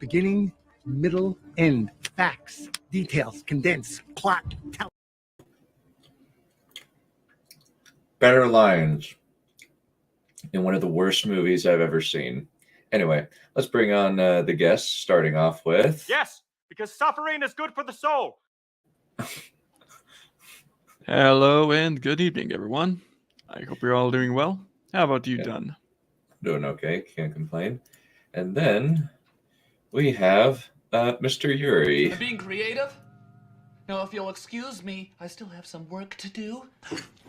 Beginning, middle, end. Facts, details, condense, plot, tell. Better lines in one of the worst movies I've ever seen. Anyway, let's bring on the guests, starting off with... Yes, because suffering is good for the soul. Hello and good evening, everyone. I hope you're all doing well. How about you, Dunn? Doing okay, can't complain. And then we have Mr. Yuri. I'm being creative. Now, if you'll excuse me, I still have some work to do.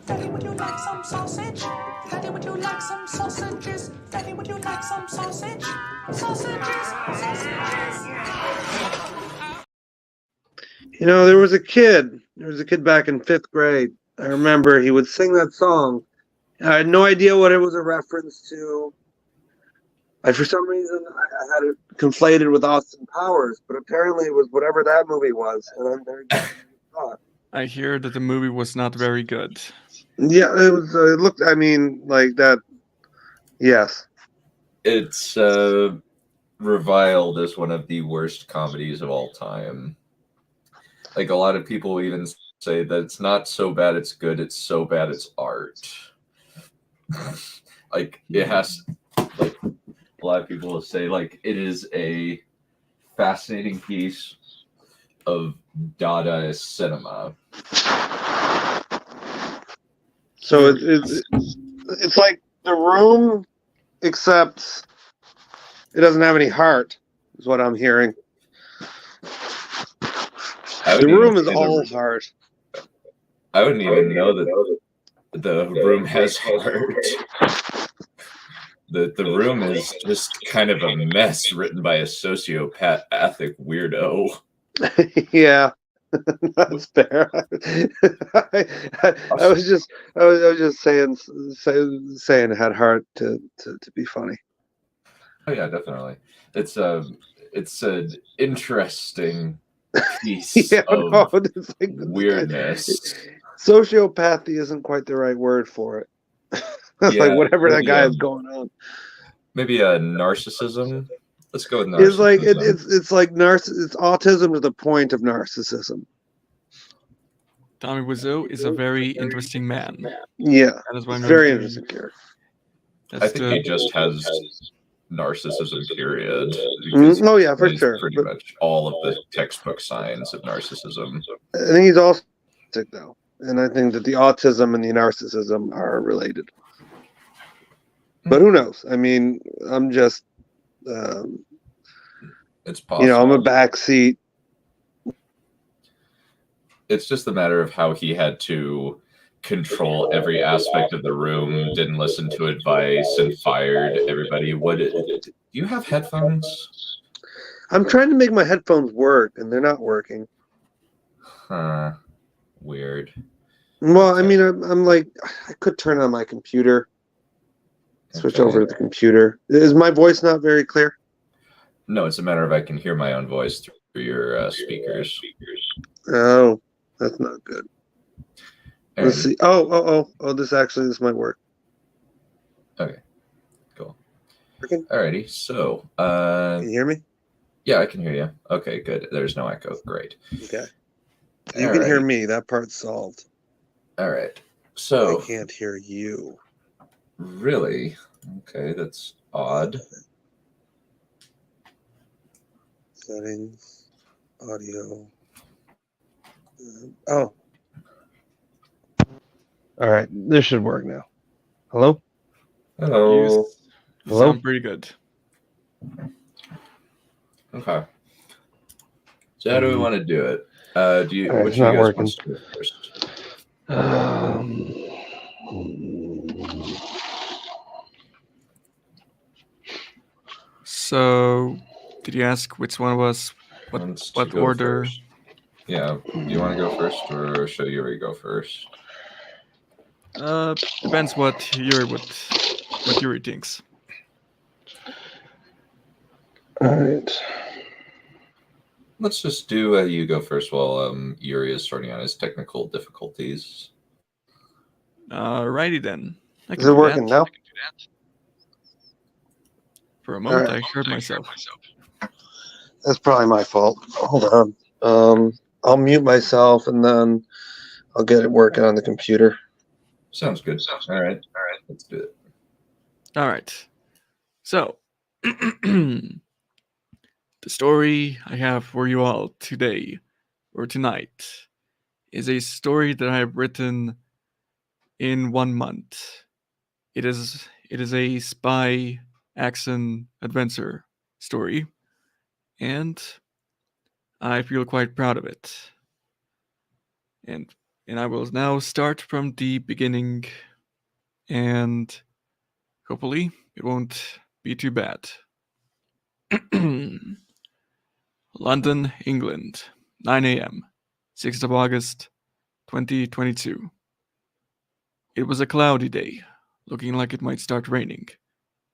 Daddy, would you like some sausage? Daddy, would you like some sausages? Daddy, would you like some sausage? Sausages, sausages. You know, there was a kid back in 5th grade. I remember he would sing that song. I had no idea what it was a reference to. For some reason, I had it conflated with Austin Powers, but apparently it was whatever that movie was, and I'm very glad you saw it. I hear that the movie was not very good. Yeah, it was. It looked. I mean, like that. Yes. It's reviled as one of the worst comedies of all time. Like, a lot of people even say that it's not so bad it's good, it's so bad it's art. Like, it has, like, a lot of people will say, like, it is a fascinating piece of Dadaist cinema. So it's like The Room, except it doesn't have any heart, is what I'm hearing. The Room is all heart. I wouldn't even know that the Room has heart. The Room is just kind of a mess written by a sociopathic weirdo. Yeah, that's fair. I was just saying it had heart to be funny. Oh yeah, definitely. It's an interesting piece of weirdness. Sociopathy isn't quite the right word for it. Yeah, like whatever that guy is going on. Maybe a narcissism. Let's go with narcissism. It's like it's autism to the point of narcissism. Tommy Wiseau is a very interesting man. Yeah, that is why I'm very interesting character. I think he just has narcissism, period. Oh yeah, for sure. Pretty much all of the textbook signs of narcissism. I think he's also autistic though, and I think that the autism and the narcissism are related. But who knows? I mean, I'm just, it's possible. You know, I'm a backseat. It's just a matter of how he had to control every aspect of the room, didn't listen to advice, and fired everybody. Do you have headphones? I'm trying to make my headphones work, and they're not working. Huh. Weird. Well, I mean, I'm like, I could turn on my computer. Switch over to the computer. Is my voice not very clear? No, it's a matter of I can hear my own voice through your speakers. Oh, that's not good. And let's see. Oh, this might work. Okay, cool. Working? Alrighty, so can you hear me? Yeah, I can hear you. Okay, good. There's no echo. Great. Okay. You can hear me. That part's solved. All right. So I can't hear you. Really? Okay, that's odd. Settings, audio. Oh. All right, this should work now. Hello? Hello. You sound pretty good. Okay. So how do we want to do it? Which it's of you not guys working. wants to do it first? So, did you ask which one was what order? First. Yeah, do you want to go first, or should Yuri go first? Depends what Yuri thinks. All right. Let's just do you go first while Yuri is sorting out his technical difficulties. Alrighty then. Is it working now? For a moment, I heard myself. That's probably my fault. Hold on. I'll mute myself and then I'll get it working on the computer. Sounds good. All right. Let's do it. All right. So, the story I have for you all today or tonight is a story that I have written in 1 month. It is a spy action adventure story, and I feel quite proud of it. And I will now start from the beginning, and hopefully it won't be too bad. London, England, 9 a.m., 6th of August, 2022. It was a cloudy day, looking like it might start raining,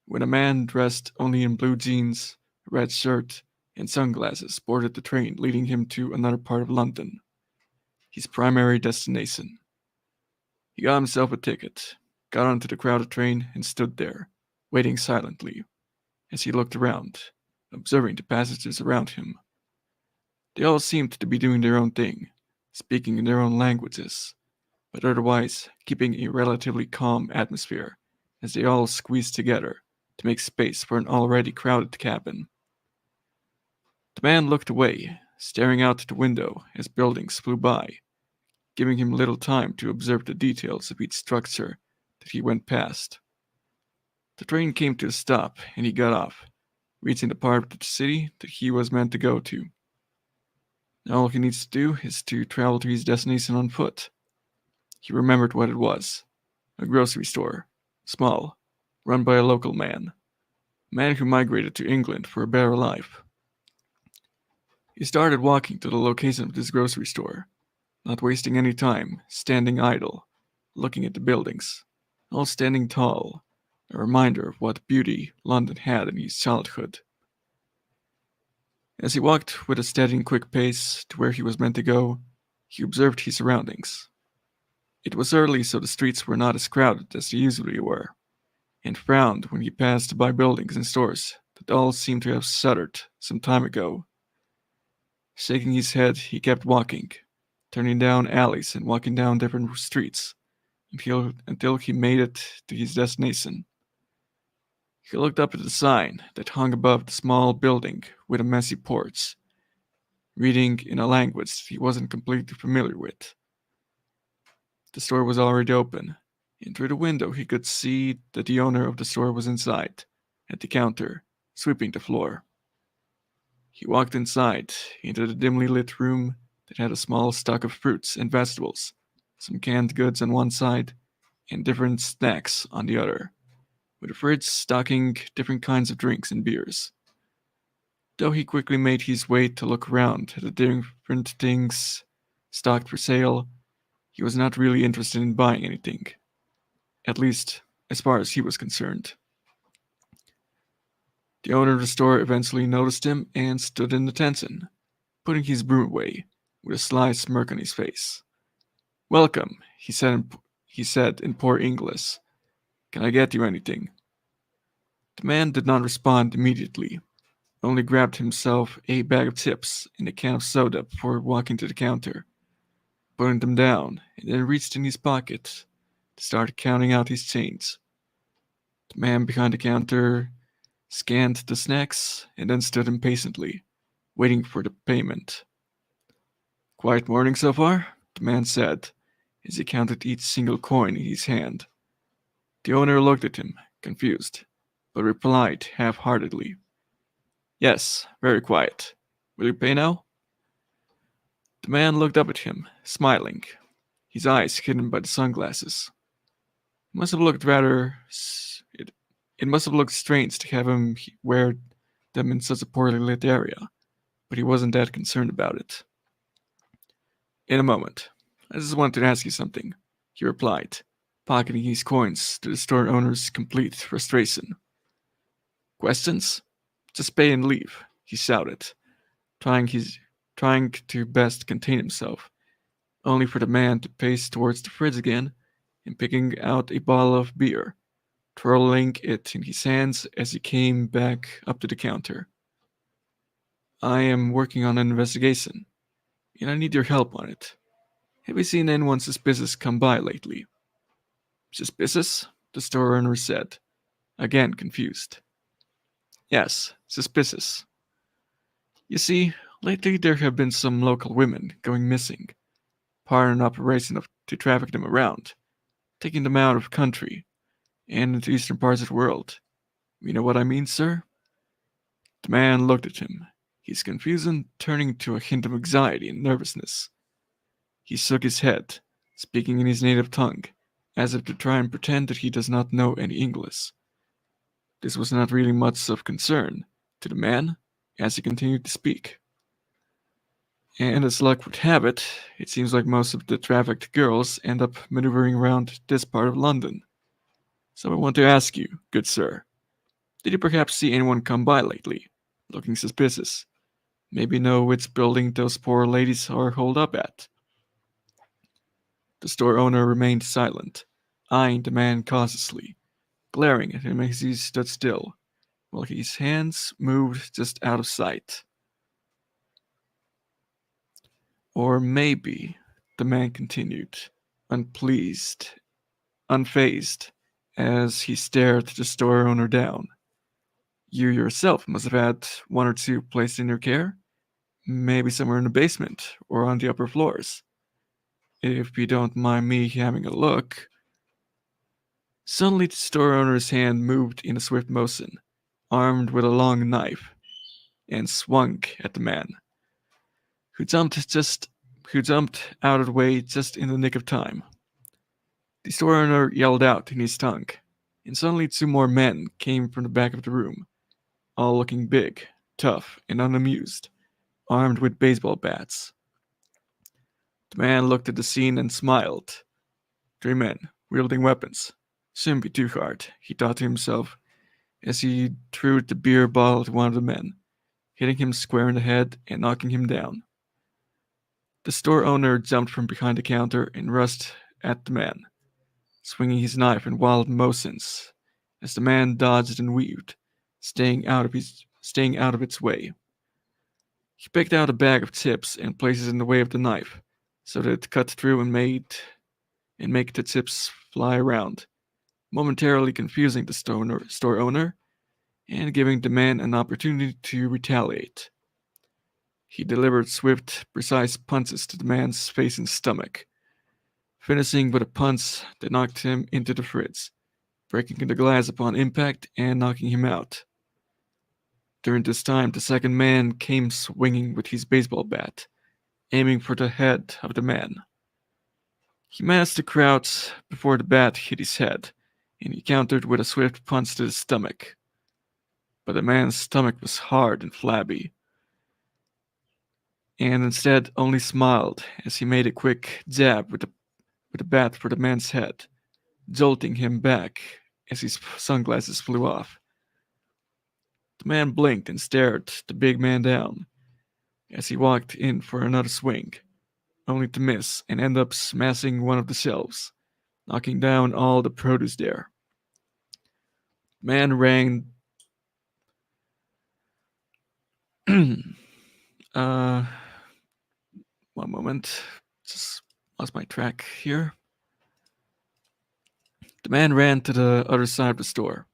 when a man dressed only in blue jeans, red shirt, and sunglasses boarded the train leading him to another part of London, his primary destination. He got himself a ticket, got onto the crowded train, and stood there, waiting silently, as he looked around, observing the passengers around him. They all seemed to be doing their own thing, speaking in their own languages, but otherwise keeping a relatively calm atmosphere as they all squeezed together to make space for an already crowded cabin. The man looked away, staring out the window as buildings flew by, giving him little time to observe the details of each structure that he went past. The train came to a stop and he got off, reaching the part of the city that he was meant to go to. Now all he needs to do is to travel to his destination on foot. He remembered what it was. A grocery store. Small. Run by a local man. A man who migrated to England for a better life. He started walking to the location of this grocery store, not wasting any time, standing idle, looking at the buildings, all standing tall, a reminder of what beauty London had in his childhood. As he walked with a steady and quick pace to where he was meant to go, he observed his surroundings. It was early, so the streets were not as crowded as they usually were, and frowned when he passed by buildings and stores that all seemed to have shuttered some time ago. Shaking his head, he kept walking, turning down alleys and walking down different streets, until he made it to his destination. He looked up at the sign that hung above the small building with a messy porch, reading in a language he wasn't completely familiar with. The store was already open, and through the window he could see that the owner of the store was inside, at the counter, sweeping the floor. He walked inside, into the dimly lit room that had a small stock of fruits and vegetables, some canned goods on one side, and different snacks on the other, with a fridge stocking different kinds of drinks and beers. Though he quickly made his way to look around at the different things stocked for sale, he was not really interested in buying anything, at least as far as he was concerned. The owner of the store eventually noticed him and stood in attention, putting his broom away, with a sly smirk on his face. "Welcome," he said in poor English. "Can I get you anything?" The man did not respond immediately, only grabbed himself a bag of chips and a can of soda before walking to the counter, putting them down, and then reached in his pocket to start counting out his change. The man behind the counter scanned the snacks and then stood impatiently, waiting for the payment. "Quiet morning so far?" the man said, as he counted each single coin in his hand. The owner looked at him, confused, but replied half-heartedly, "Yes, very quiet. Will you pay now?" The man looked up at him, smiling, his eyes hidden by the sunglasses. It must have looked strange to have him wear them in such a poorly lit area, but he wasn't that concerned about it. "In a moment. I just wanted to ask you something," he replied, pocketing his coins to the store owner's complete frustration. "Questions? Just pay and leave," he shouted, trying to best contain himself, only for the man to pace towards the fridge again and picking out a bottle of beer, twirling it in his hands as he came back up to the counter. I am working on an investigation, and I need your help on it. Have you seen anyone suspicious come by lately? Suspicious? The store owner said, again confused. Yes, suspicious. You see, lately there have been some local women going missing, part of an operation to traffic them around, taking them out of country and into eastern parts of the world. You know what I mean, sir? The man looked at him, his confusion turning to a hint of anxiety and nervousness. He shook his head, speaking in his native tongue, as if to try and pretend that he does not know any English. This was not really much of concern to the man, as he continued to speak. And as luck would have it, it seems like most of the trafficked girls end up maneuvering around this part of London. So I want to ask you, good sir, did you perhaps see anyone come by lately, looking suspicious? Maybe know which building those poor ladies are holed up at? The store owner remained silent, eyeing the man cautiously, glaring at him as he stood still, while his hands moved just out of sight. Or maybe, the man continued, unfazed, as he stared the store owner down. You yourself must have had one or two placed in your care, maybe somewhere in the basement or on the upper floors. If you don't mind me having a look. Suddenly the store owner's hand moved in a swift motion, armed with a long knife, and swung at the man, who jumped out of the way just in the nick of time. The store owner yelled out in his tongue, and suddenly two more men came from the back of the room, all looking big, tough, and unamused, armed with baseball bats. The man looked at the scene and smiled. 3 men, wielding weapons. Shouldn't be too hard, he thought to himself, as he threw the beer bottle to one of the men, hitting him square in the head and knocking him down. The store owner jumped from behind the counter and rushed at the man, swinging his knife in wild motions, as the man dodged and weaved, staying out of its way. He picked out a bag of chips and placed it in the way of the knife, so that it cut through and make the chips fly around, momentarily confusing the store owner and giving the man an opportunity to retaliate. He delivered swift, precise punches to the man's face and stomach, finishing with a punch that knocked him into the fridge, breaking the glass upon impact and knocking him out. During this time, the second man came swinging with his baseball bat, aiming for the head of the man. He managed to crouch before the bat hit his head, and he countered with a swift punch to the stomach. But the man's stomach was hard and flabby, and instead only smiled as he made a quick jab with the bat for the man's head, jolting him back as his sunglasses flew off. The man blinked and stared the big man down as he walked in for another swing, only to miss and end up smashing one of the shelves, knocking down all the produce there. The man ran. One moment. Just lost my track here. The man ran to the other side of the store,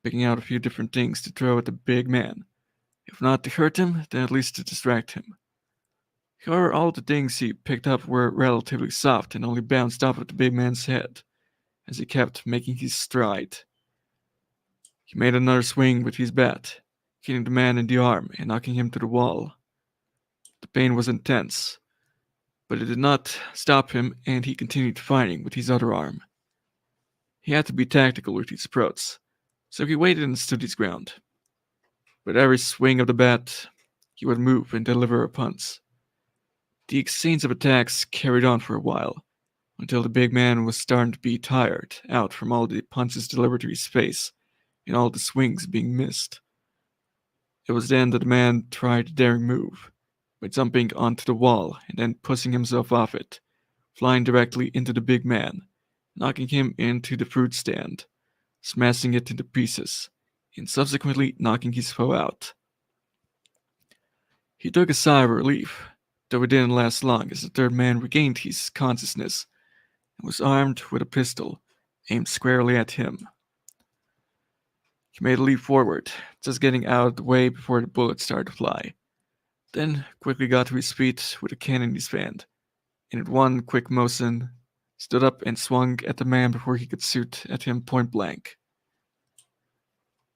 picking out a few different things to throw at the big man. If not to hurt him, then at least to distract him. However, all the things he picked up were relatively soft and only bounced off of the big man's head, as he kept making his stride. He made another swing with his bat, hitting the man in the arm and knocking him to the wall. The pain was intense, but it did not stop him, and he continued fighting with his other arm. He had to be tactical with his approach, so he waited and stood his ground. With every swing of the bat, he would move and deliver a punch. The exchange of attacks carried on for a while, until the big man was starting to be tired out from all the punches delivered to his face and all the swings being missed. It was then that the man tried a daring move, by jumping onto the wall and then pushing himself off it, flying directly into the big man, knocking him into the fruit stand, smashing it into pieces, and subsequently knocking his foe out. He took a sigh of relief, though it didn't last long as the third man regained his consciousness and was armed with a pistol aimed squarely at him. He made a leap forward, just getting out of the way before the bullet started to fly, then quickly got to his feet with a cannon in his hand, and in one quick motion stood up and swung at the man before he could shoot at him point blank.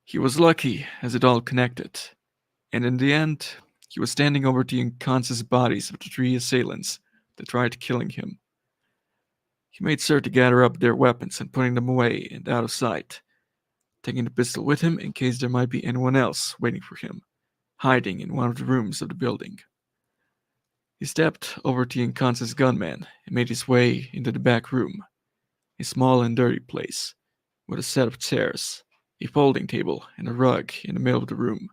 He was lucky as it all connected, and in the end, he was standing over the unconscious bodies of the 3 assailants that tried killing him. He made sure to gather up their weapons and putting them away and out of sight, taking the pistol with him in case there might be anyone else waiting for him, hiding in one of the rooms of the building. He stepped over to the unconscious gunman and made his way into the back room, a small and dirty place, with a set of chairs, a folding table, and a rug in the middle of the room.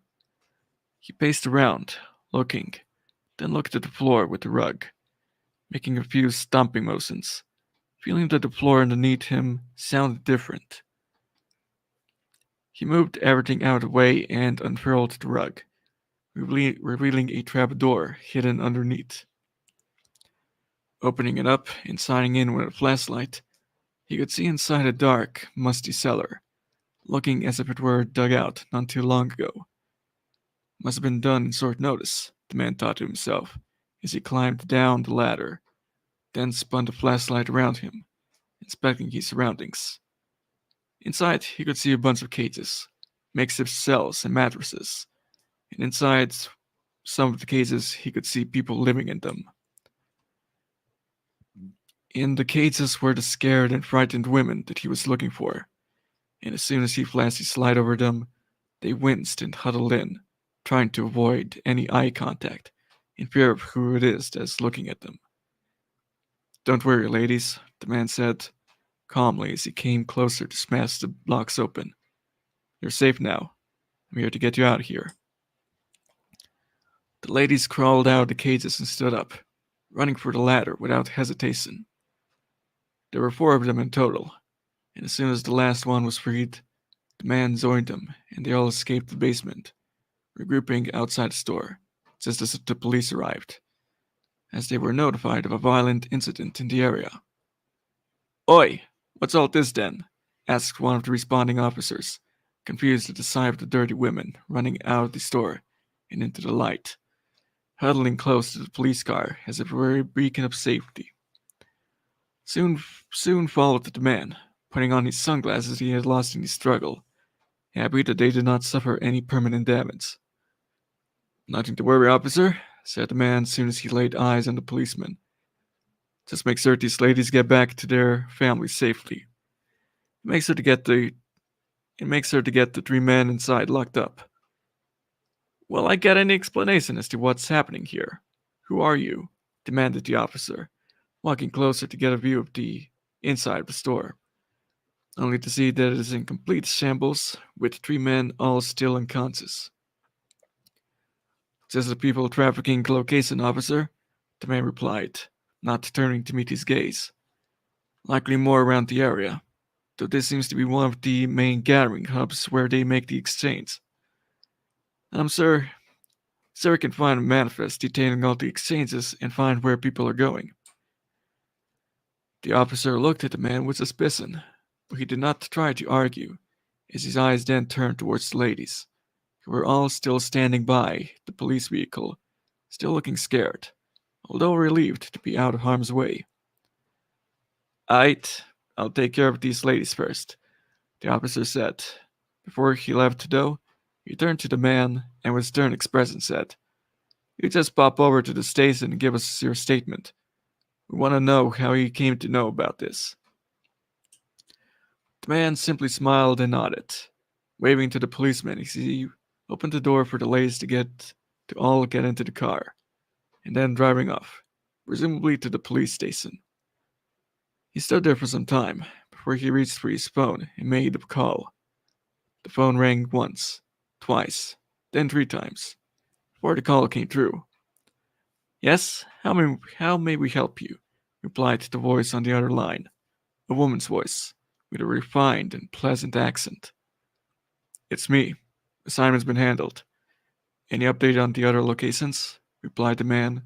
He paced around, looking, then looked at the floor with the rug, making a few stomping motions, feeling that the floor underneath him sounded different. He moved everything out of the way and unfurled the rug, revealing a trapdoor hidden underneath. Opening it up and signing in with a flashlight, he could see inside a dark, musty cellar, looking as if it were dug out not too long ago. Must have been done in short notice, the man thought to himself, as he climbed down the ladder, then spun the flashlight around him, inspecting his surroundings. Inside, he could see a bunch of cages, makeshift cells and mattresses, and inside some of the cages he could see people living in them. In the cages were the scared and frightened women that he was looking for, and as soon as he flashed his light over them, they winced and huddled in, trying to avoid any eye contact, in fear of who it is that's looking at them. "Don't worry, ladies," the man said, calmly as he came closer to smash the locks open. "You're safe now. I'm here to get you out of here." The ladies crawled out of the cages and stood up, running for the ladder without hesitation. There were 4 of them in total, and as soon as the last one was freed, the man joined them, and they all escaped the basement, regrouping outside the store, just as the police arrived, as they were notified of a violent incident in the area. "Oi, what's all this then?" asked one of the responding officers, confused at the sight of the dirty women running out of the store and into the light, huddling close to the police car as if it were a beacon of safety. Soon followed the man, putting on his sunglasses he had lost in the struggle, happy that they did not suffer any permanent damage. "Nothing to worry, officer," said the man as soon as he laid eyes on the policeman. "Just make sure these ladies get back to their families safely. Make sure to get the 3 men inside locked up." "Will I get any explanation as to what's happening here? Who are you?" demanded the officer, walking closer to get a view of the inside of the store, only to see that it is in complete shambles, with 3 men all still unconscious. "Just a people trafficking location, officer," the man replied, not turning to meet his gaze. "Likely more around the area, though this seems to be one of the main gathering hubs where they make the exchange. I'm sure we can find a manifest detailing all the exchanges and find where people are going." The officer looked at the man with suspicion, but he did not try to argue, as his eyes then turned towards the ladies, who were all still standing by the police vehicle, still looking scared, although relieved to be out of harm's way. "Aight, I'll take care of these ladies first," the officer said. Before he left, though, he turned to the man and with stern expression said, "You just pop over to the station and give us your statement. We want to know how you came to know about this." The man simply smiled and nodded, waving to the policeman as he opened the door for the ladies to all get into the car, and then driving off, presumably to the police station. He stood there for some time before he reached for his phone and made a call. The phone rang once, twice, then 3 times, before the call came through. "Yes, how may we help you?" replied the voice on the other line, a woman's voice, with a refined and pleasant accent. "It's me. Assignment's been handled. Any update on the other locations?" replied the man,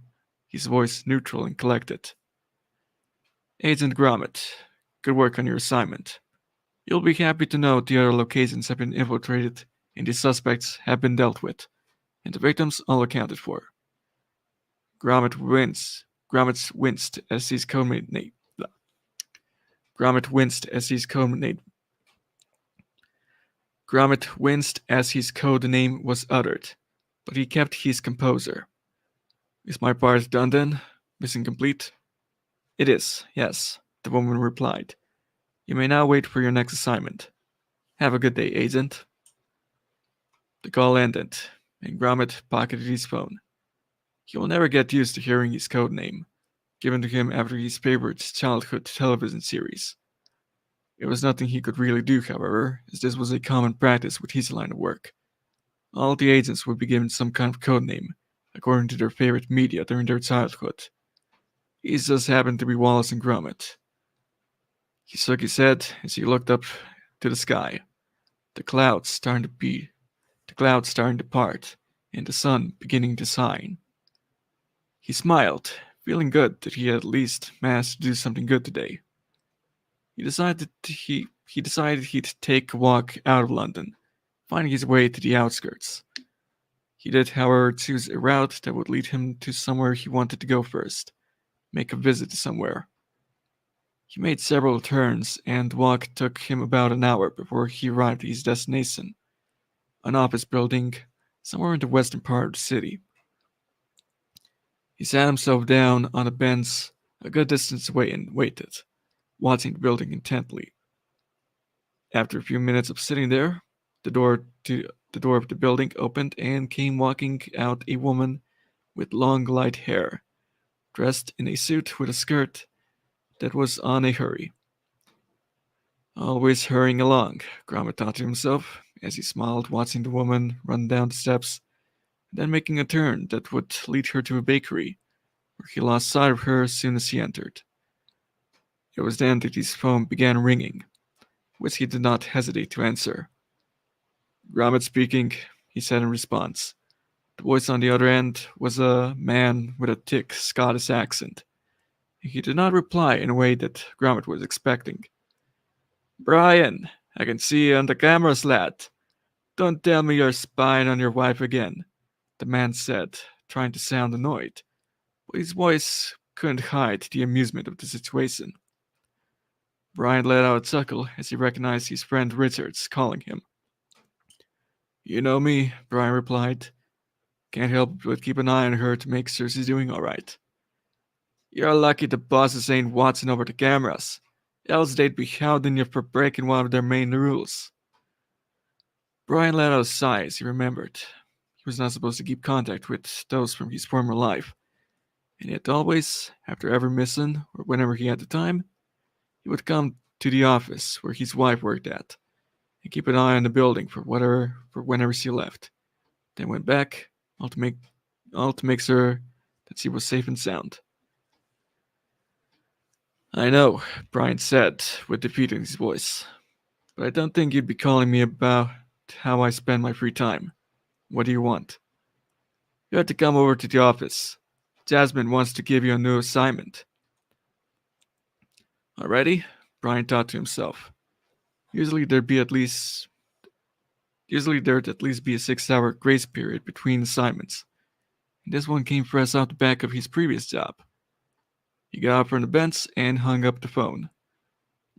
his voice neutral and collected. Agent Gromit, good work on your assignment. You'll be happy to know the other locations have been infiltrated and the suspects have been dealt with, and the victims all accounted for. Gromit winced as his codename was uttered, but he kept his composure. Is my part done then? Mission complete? It is, yes, the woman replied. You may now wait for your next assignment. Have a good day, agent. The call ended, and Gromit pocketed his phone. He will never get used to hearing his code name, given to him after his favorite childhood television series. It was nothing he could really do, however, as this was a common practice with his line of work. All the agents would be given some kind of code name, according to their favorite media during their childhood. His just happened to be Wallace and Gromit. He shook his head as he looked up to the sky. The clouds starting to part, and the sun beginning to shine. He smiled, feeling good that he had at least managed to do something good today. He decided he'd take a walk out of London, finding his way to the outskirts. He did, however, choose a route that would lead him to somewhere he wanted to go first, make a visit to somewhere. He made several turns, and the walk took him about an hour before he arrived at his destination, an office building somewhere in the western part of the city. He sat himself down on a bench a good distance away and waited, watching the building intently. After a few minutes of sitting there, the door of the building opened and came walking out a woman with long light hair, dressed in a suit with a skirt that was on a hurry. Always hurrying along, Gromit thought to himself, as he smiled watching the woman run down the steps, then making a turn that would lead her to a bakery, where he lost sight of her as soon as he entered. It was then that his phone began ringing, which he did not hesitate to answer. Gromit speaking, he said in response. The voice on the other end was a man with a thick Scottish accent. He did not reply in a way that Gromit was expecting. Brian, I can see you on the cameras, lad. Don't tell me you're spying on your wife again, the man said, trying to sound annoyed, but his voice couldn't hide the amusement of the situation. Brian let out a chuckle as he recognized his friend Richards calling him. You know me, Brian replied. Can't help but keep an eye on her to make sure she's doing all right. You're lucky the bosses ain't watching over the cameras, else they'd be hounding you for breaking one of their main rules. Brian let out a sigh as he remembered. He was not supposed to keep contact with those from his former life, and yet always, after every mission, or whenever he had the time, he would come to the office where his wife worked at, and keep an eye on the building for whenever she left, then went back, all to make sure that she was safe and sound. I know, Brian said, with defeat in his voice, but I don't think you'd be calling me about how I spend my free time. What do you want? You have to come over to the office. Jasmine wants to give you a new assignment. Already? Brian thought to himself. Usually there'd at least be a 6-hour grace period between assignments. And this one came fresh off the back of his previous job. He got up from the bench and hung up the phone,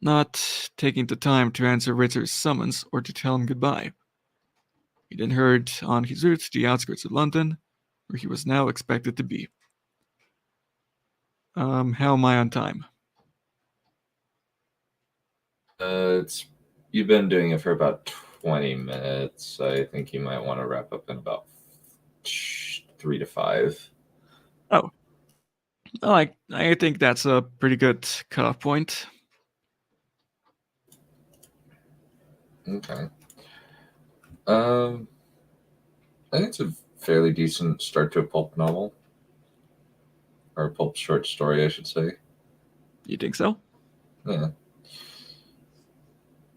not taking the time to answer Richard's summons or to tell him goodbye. He then hurried on his route to the outskirts of London, where he was now expected to be. How am I on time? You've been doing it for about 20 minutes. I think you might want to wrap up in about 3 to 5. Oh, I think that's a pretty good cutoff point. Okay. I think it's a fairly decent start to a pulp novel. Or a pulp short story, I should say. You think so? Yeah.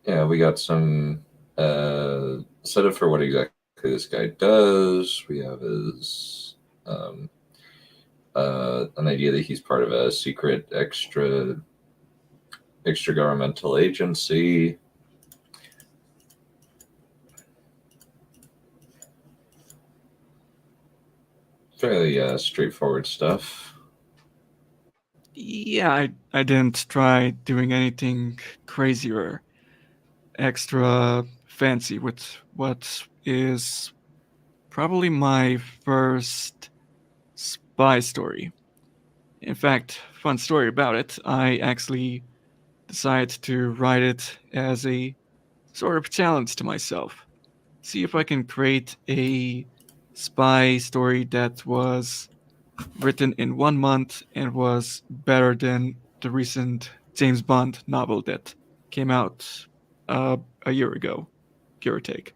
Yeah, we got some setup for what exactly this guy does. We have his an idea that he's part of a secret extra governmental agency. Fairly straightforward stuff. Yeah, I didn't try doing anything crazy or extra fancy with what is probably my first spy story. In fact, fun story about it, I actually decided to write it as a sort of challenge to myself. See if I can create a spy story that was written in 1 month and was better than the recent James Bond novel that came out a year ago, give or take.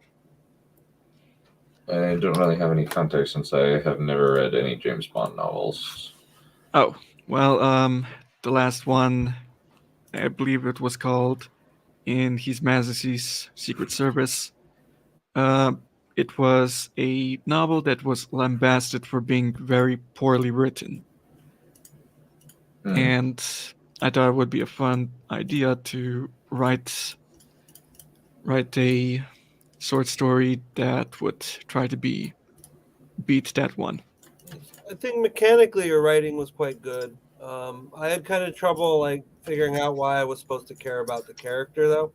I don't really have any context since I have never read any James Bond novels. Oh, well, the last one, I believe it was called In His Majesty's Secret Service. It was a novel that was lambasted for being very poorly written. And I thought it would be a fun idea to write a short story that would try to beat that one. I think mechanically your writing was quite good. I had kind of trouble like figuring out why I was supposed to care about the character though.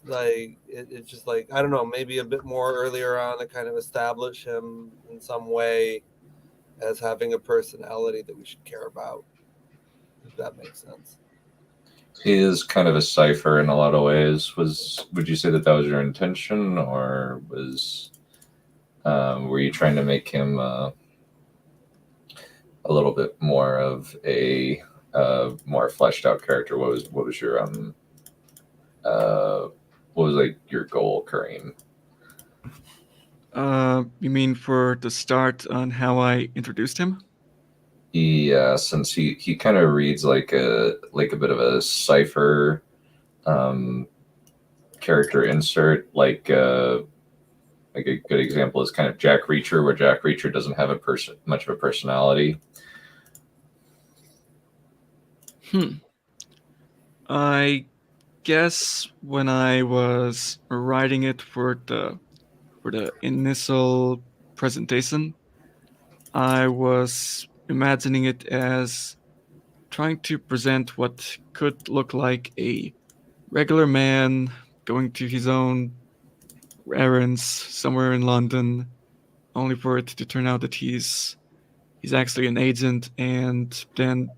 Like it's just like I don't know, maybe a bit more earlier on to kind of establish him in some way as having a personality that we should care about. If that makes sense. He is kind of a cipher in a lot of ways. Would you say that was your intention, or were you trying to make him a little bit more of a more fleshed out character? What was your what was like your goal, Kareem? You mean for the start on how I introduced him? Yeah, since he kind of reads like a bit of a cipher character insert, like a good example is kind of Jack Reacher, where Jack Reacher doesn't have much of a personality. I guess when I was writing it for the initial presentation, I was imagining it as trying to present what could look like a regular man going to his own errands somewhere in London, only for it to turn out that he's actually an agent, and then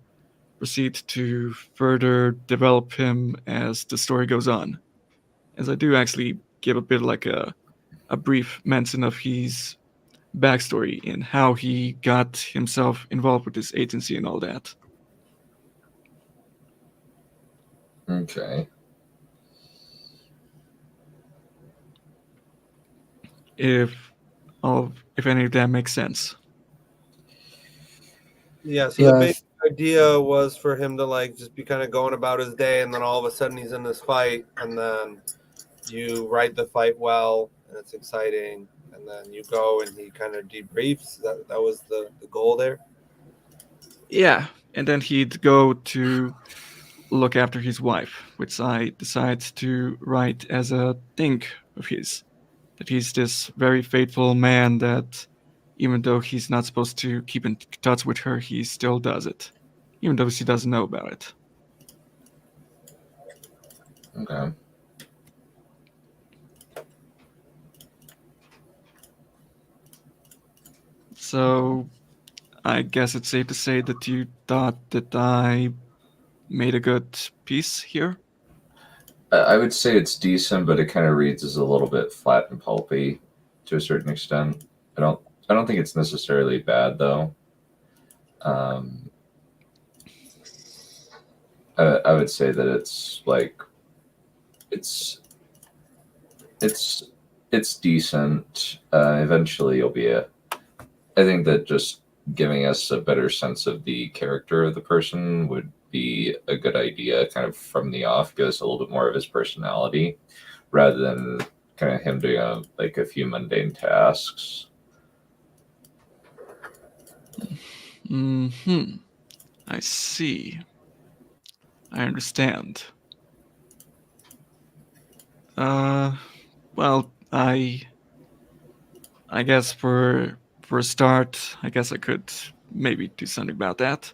proceed to further develop him as the story goes on. As I do actually give a bit like a brief mention of his backstory and how he got himself involved with this agency and all that. Okay. If any of that makes sense. Yeah, so the basic idea was for him to like just be kind of going about his day, and then all of a sudden he's in this fight, and then you write the fight well, and it's exciting, and then you go and he kind of debriefs. That was the goal there. Yeah, and then he'd go to look after his wife, which I decided to write as a thing of his. That he's this very faithful man that, even though he's not supposed to keep in touch with her, he still does it, even though she doesn't know about it. Okay. So, I guess it's safe to say that you thought that I made a good piece here? I would say it's decent, but it kind of reads as a little bit flat and pulpy to a certain extent. I don't think it's necessarily bad though. I would say that it's like it's decent. Eventually, you'll be I think that just giving us a better sense of the character of the person would be a good idea, kind of from the off, give us a little bit more of his personality, rather than kind of him doing a few mundane tasks. I see. I understand. Well, I guess for a start, I guess I could maybe do something about that.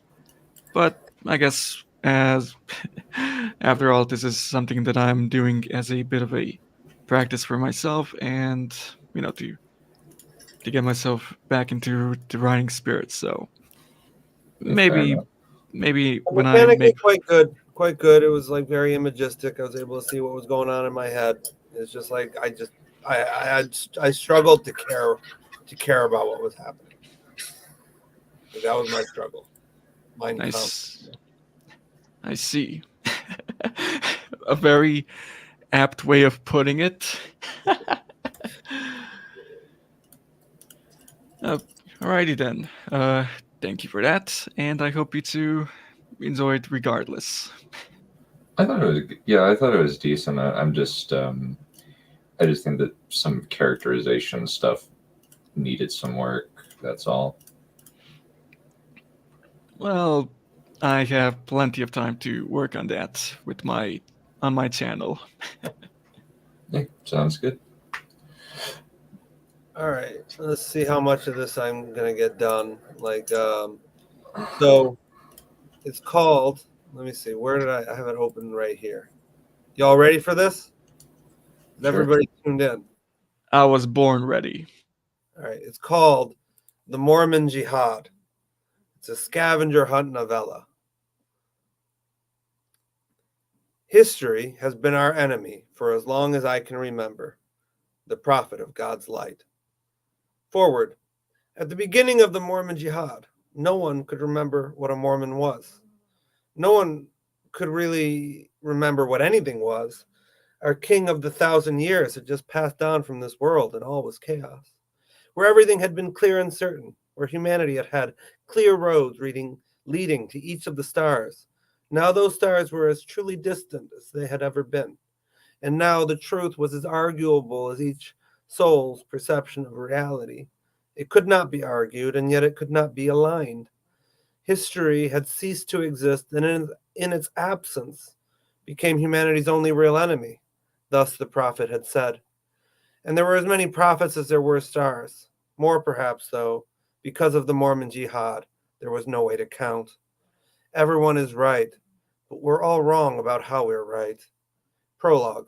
But I guess as after all, this is something that I'm doing as a bit of a practice for myself, and to get myself back into the writing spirit. So Yeah, fair maybe enough. when I Mechanically, make quite good. Quite good. It was like very imagistic. I was able to see what was going on in my head. It's just like I struggled to care about what was happening. Like, that was my struggle. Mine counts. I see. A very apt way of putting it. Alrighty then. Thank you for that, and I hope you two enjoy it regardless. I thought it was decent. I'm just I just think that some characterization stuff needed some work. That's all. Well, I have plenty of time to work on that on my channel. Yeah, sounds good. All right, let's see how much of this I'm gonna get done. Like, so it's called. Let me see. Where did I have it open right here? Y'all ready for this? Is Sure. everybody tuned in? I was born ready. All right, it's called The Mormon Jihad. It's a scavenger hunt novella. History has been our enemy for as long as I can remember, the prophet of God's light. Forward. At the beginning of the Mormon Jihad, no one could remember what a Mormon was. No one could really remember what anything was. Our king of the 1,000 years had just passed on from this world, and all was chaos. Where everything had been clear and certain, where humanity had had clear roads leading to each of the stars. Now those stars were as truly distant as they had ever been. And now the truth was as arguable as each soul's perception of reality. It could not be argued, and yet it could not be aligned. History had ceased to exist, and in its absence became humanity's only real enemy. Thus the prophet had said. And there were as many prophets as there were stars. More perhaps, though, because of the Mormon Jihad, there was no way to count. Everyone is right, but we're all wrong about how we're right. Prologue.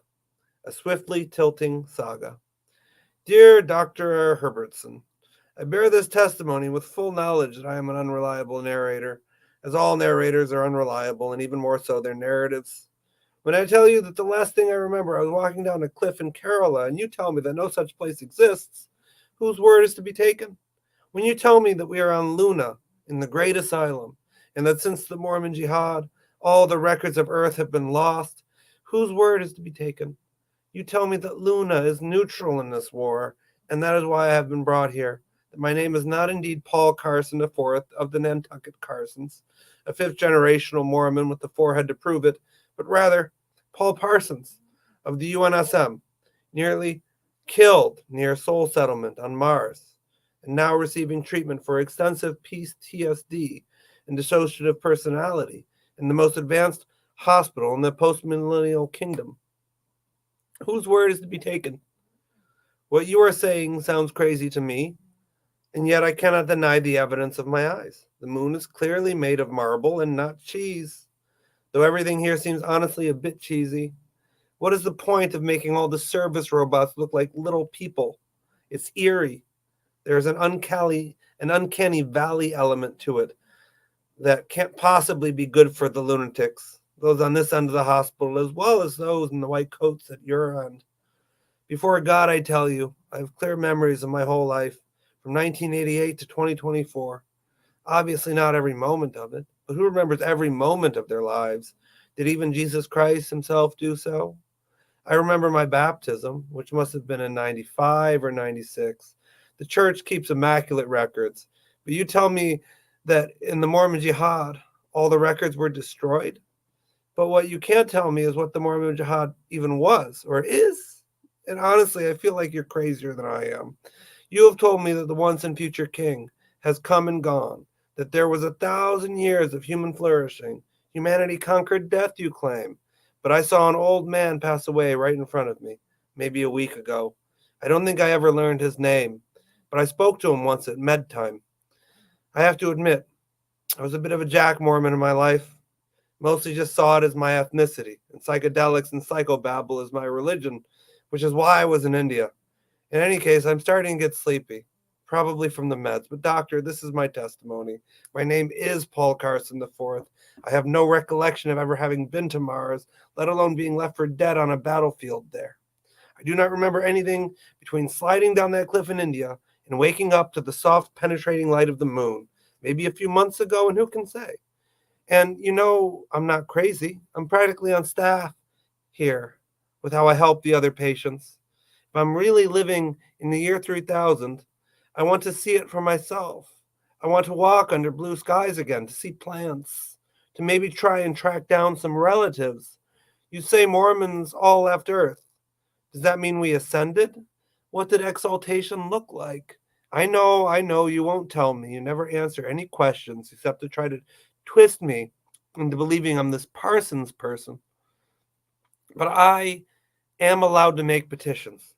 A swiftly tilting saga. Dear Dr. Herbertson, I bear this testimony with full knowledge that I am an unreliable narrator, as all narrators are unreliable, and even more so their narratives. When I tell you that the last thing I remember, I was walking down a cliff in Kerala, and you tell me that no such place exists, whose word is to be taken? When you tell me that we are on Luna, in the Great Asylum, and that since the Mormon Jihad, all the records of Earth have been lost, whose word is to be taken? You tell me that Luna is neutral in this war, and that is why I have been brought here. That my name is not indeed Paul Carson IV of the Nantucket Carsons, a fifth-generational Mormon with the forehead to prove it, but rather Paul Parsons of the UNSM, nearly killed near Soul Settlement on Mars, and now receiving treatment for extensive PTSD and dissociative personality in the most advanced hospital in the post-millennial kingdom. Whose word is to be taken? What you are saying sounds crazy to me, and yet I cannot deny the evidence of my eyes. The moon is clearly made of marble and not cheese, though everything here seems honestly a bit cheesy. What is the point of making all the service robots look like little people? It's eerie. There's an uncanny valley element to it that can't possibly be good for the lunatics, those on this end of the hospital, as well as those in the white coats at your end. Before God, I tell you, I have clear memories of my whole life, from 1988 to 2024. Obviously not every moment of it, but who remembers every moment of their lives? Did even Jesus Christ himself do so? I remember my baptism, which must have been in 95 or 96. The church keeps immaculate records, but you tell me that in the Mormon Jihad, all the records were destroyed? But what you can't tell me is what the Mormon Jihad even was or is. And honestly, I feel like you're crazier than I am. You have told me that the once and future king has come and gone, that there was 1,000 years of human flourishing. Humanity conquered death, you claim. But I saw an old man pass away right in front of me, maybe a week ago. I don't think I ever learned his name, but I spoke to him once at med time. I have to admit, I was a bit of a Jack Mormon in my life. Mostly just saw it as my ethnicity, and psychedelics and psychobabble as my religion, which is why I was in India. In any case, I'm starting to get sleepy, probably from the meds. But doctor, this is my testimony. My name is Paul Carson IV. I have no recollection of ever having been to Mars, let alone being left for dead on a battlefield there. I do not remember anything between sliding down that cliff in India and waking up to the soft, penetrating light of the moon, maybe a few months ago, and who can say? And you know, I'm not crazy. I'm practically on staff here with how I help the other patients. If I'm really living in the year 3000, I want to see it for myself. I want to walk under blue skies again, to see plants, to maybe try and track down some relatives. You say Mormons all left Earth. Does that mean we ascended? What did exaltation look like? I know, you won't tell me. You never answer any questions except to try to twist me into believing I'm this Parsons person. But I am allowed to make petitions,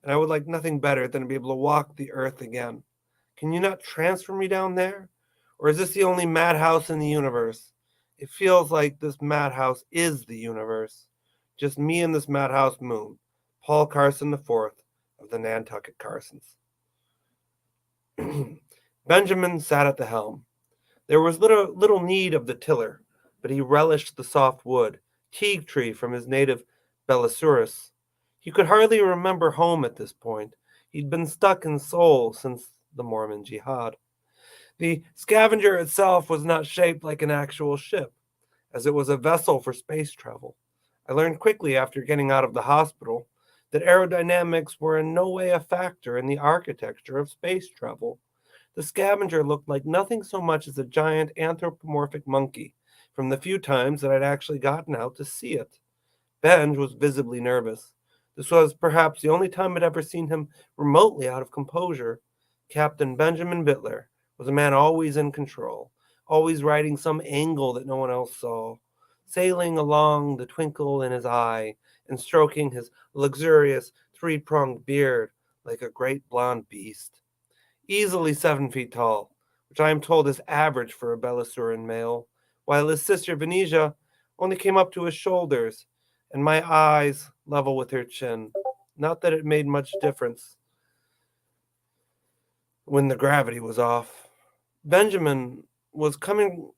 and I would like nothing better than to be able to walk the earth again. Can you not transfer me down there? Or is this the only madhouse in the universe? It feels like this madhouse is the universe. Just me and this madhouse moon. Paul Carson IV of the Nantucket Carsons. Benjamin sat at the helm. There was little need of the tiller, but he relished the soft wood, teak tree from his native Belisarius. He could hardly remember home at this point. He'd been stuck in Seoul since the Mormon Jihad. The Scavenger itself was not shaped like an actual ship, as it was a vessel for space travel. I learned quickly after getting out of the hospital that aerodynamics were in no way a factor in the architecture of space travel. The Scavenger looked like nothing so much as a giant anthropomorphic monkey from the few times that I'd actually gotten out to see it. Benj was visibly nervous. This was perhaps the only time I'd ever seen him remotely out of composure. Captain Benjamin Bittler was a man always in control, always riding some angle that no one else saw, sailing along the twinkle in his eye and stroking his luxurious three-pronged beard like a great blonde beast. Easily 7 feet tall, which I am told is average for a Belisarian male, while his sister Venetia only came up to his shoulders, and my eyes level with her chin. Not that it made much difference when the gravity was off. Benjamin was coming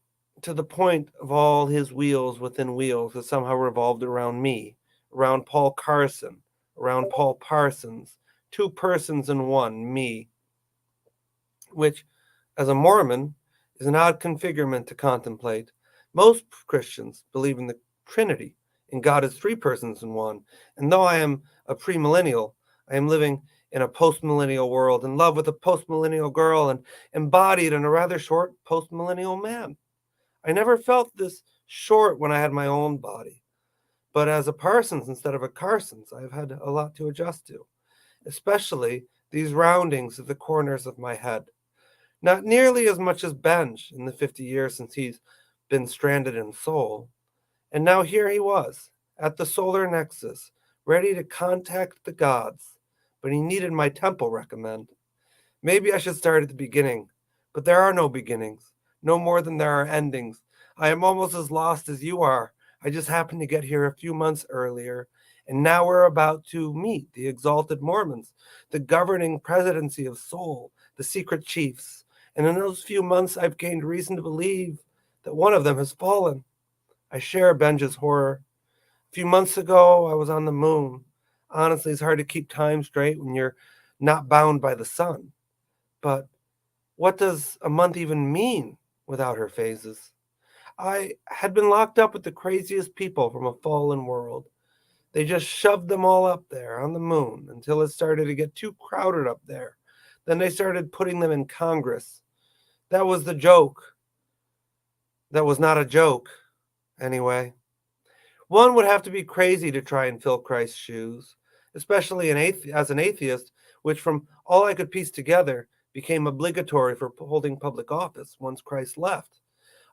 to the point of all his wheels within wheels that somehow revolved around me, around Paul Carson, around Paul Parsons, 2 persons in one, me, which, as a Mormon, is an odd configurement to contemplate. Most Christians believe in the Trinity, and God is 3 persons in one. And though I am a premillennial, I am living in a postmillennial world, in love with a postmillennial girl, and embodied in a rather short postmillennial man. I never felt this short when I had my own body. But as a Parsons instead of a Carsons, I've had a lot to adjust to, especially these roundings at the corners of my head. Not nearly as much as Benj in the 50 years since he's been stranded in Seoul. And now here he was, at the solar nexus, ready to contact the gods. But he needed my temple recommend. Maybe I should start at the beginning, but there are no beginnings, no more than there are endings. I am almost as lost as you are. I just happened to get here a few months earlier, and now we're about to meet the exalted Mormons, the governing presidency of Seoul, the secret chiefs. And in those few months, I've gained reason to believe that one of them has fallen. I share Benja's horror. A few months ago, I was on the moon. Honestly, it's hard to keep time straight when you're not bound by the sun. But what does a month even mean without her phases? I had been locked up with the craziest people from a fallen world. They just shoved them all up there on the moon until it started to get too crowded up there. Then they started putting them in Congress. That was the joke. That was not a joke, anyway. One would have to be crazy to try and fill Christ's shoes, especially as an atheist, which from all I could piece together became obligatory for holding public office once Christ left.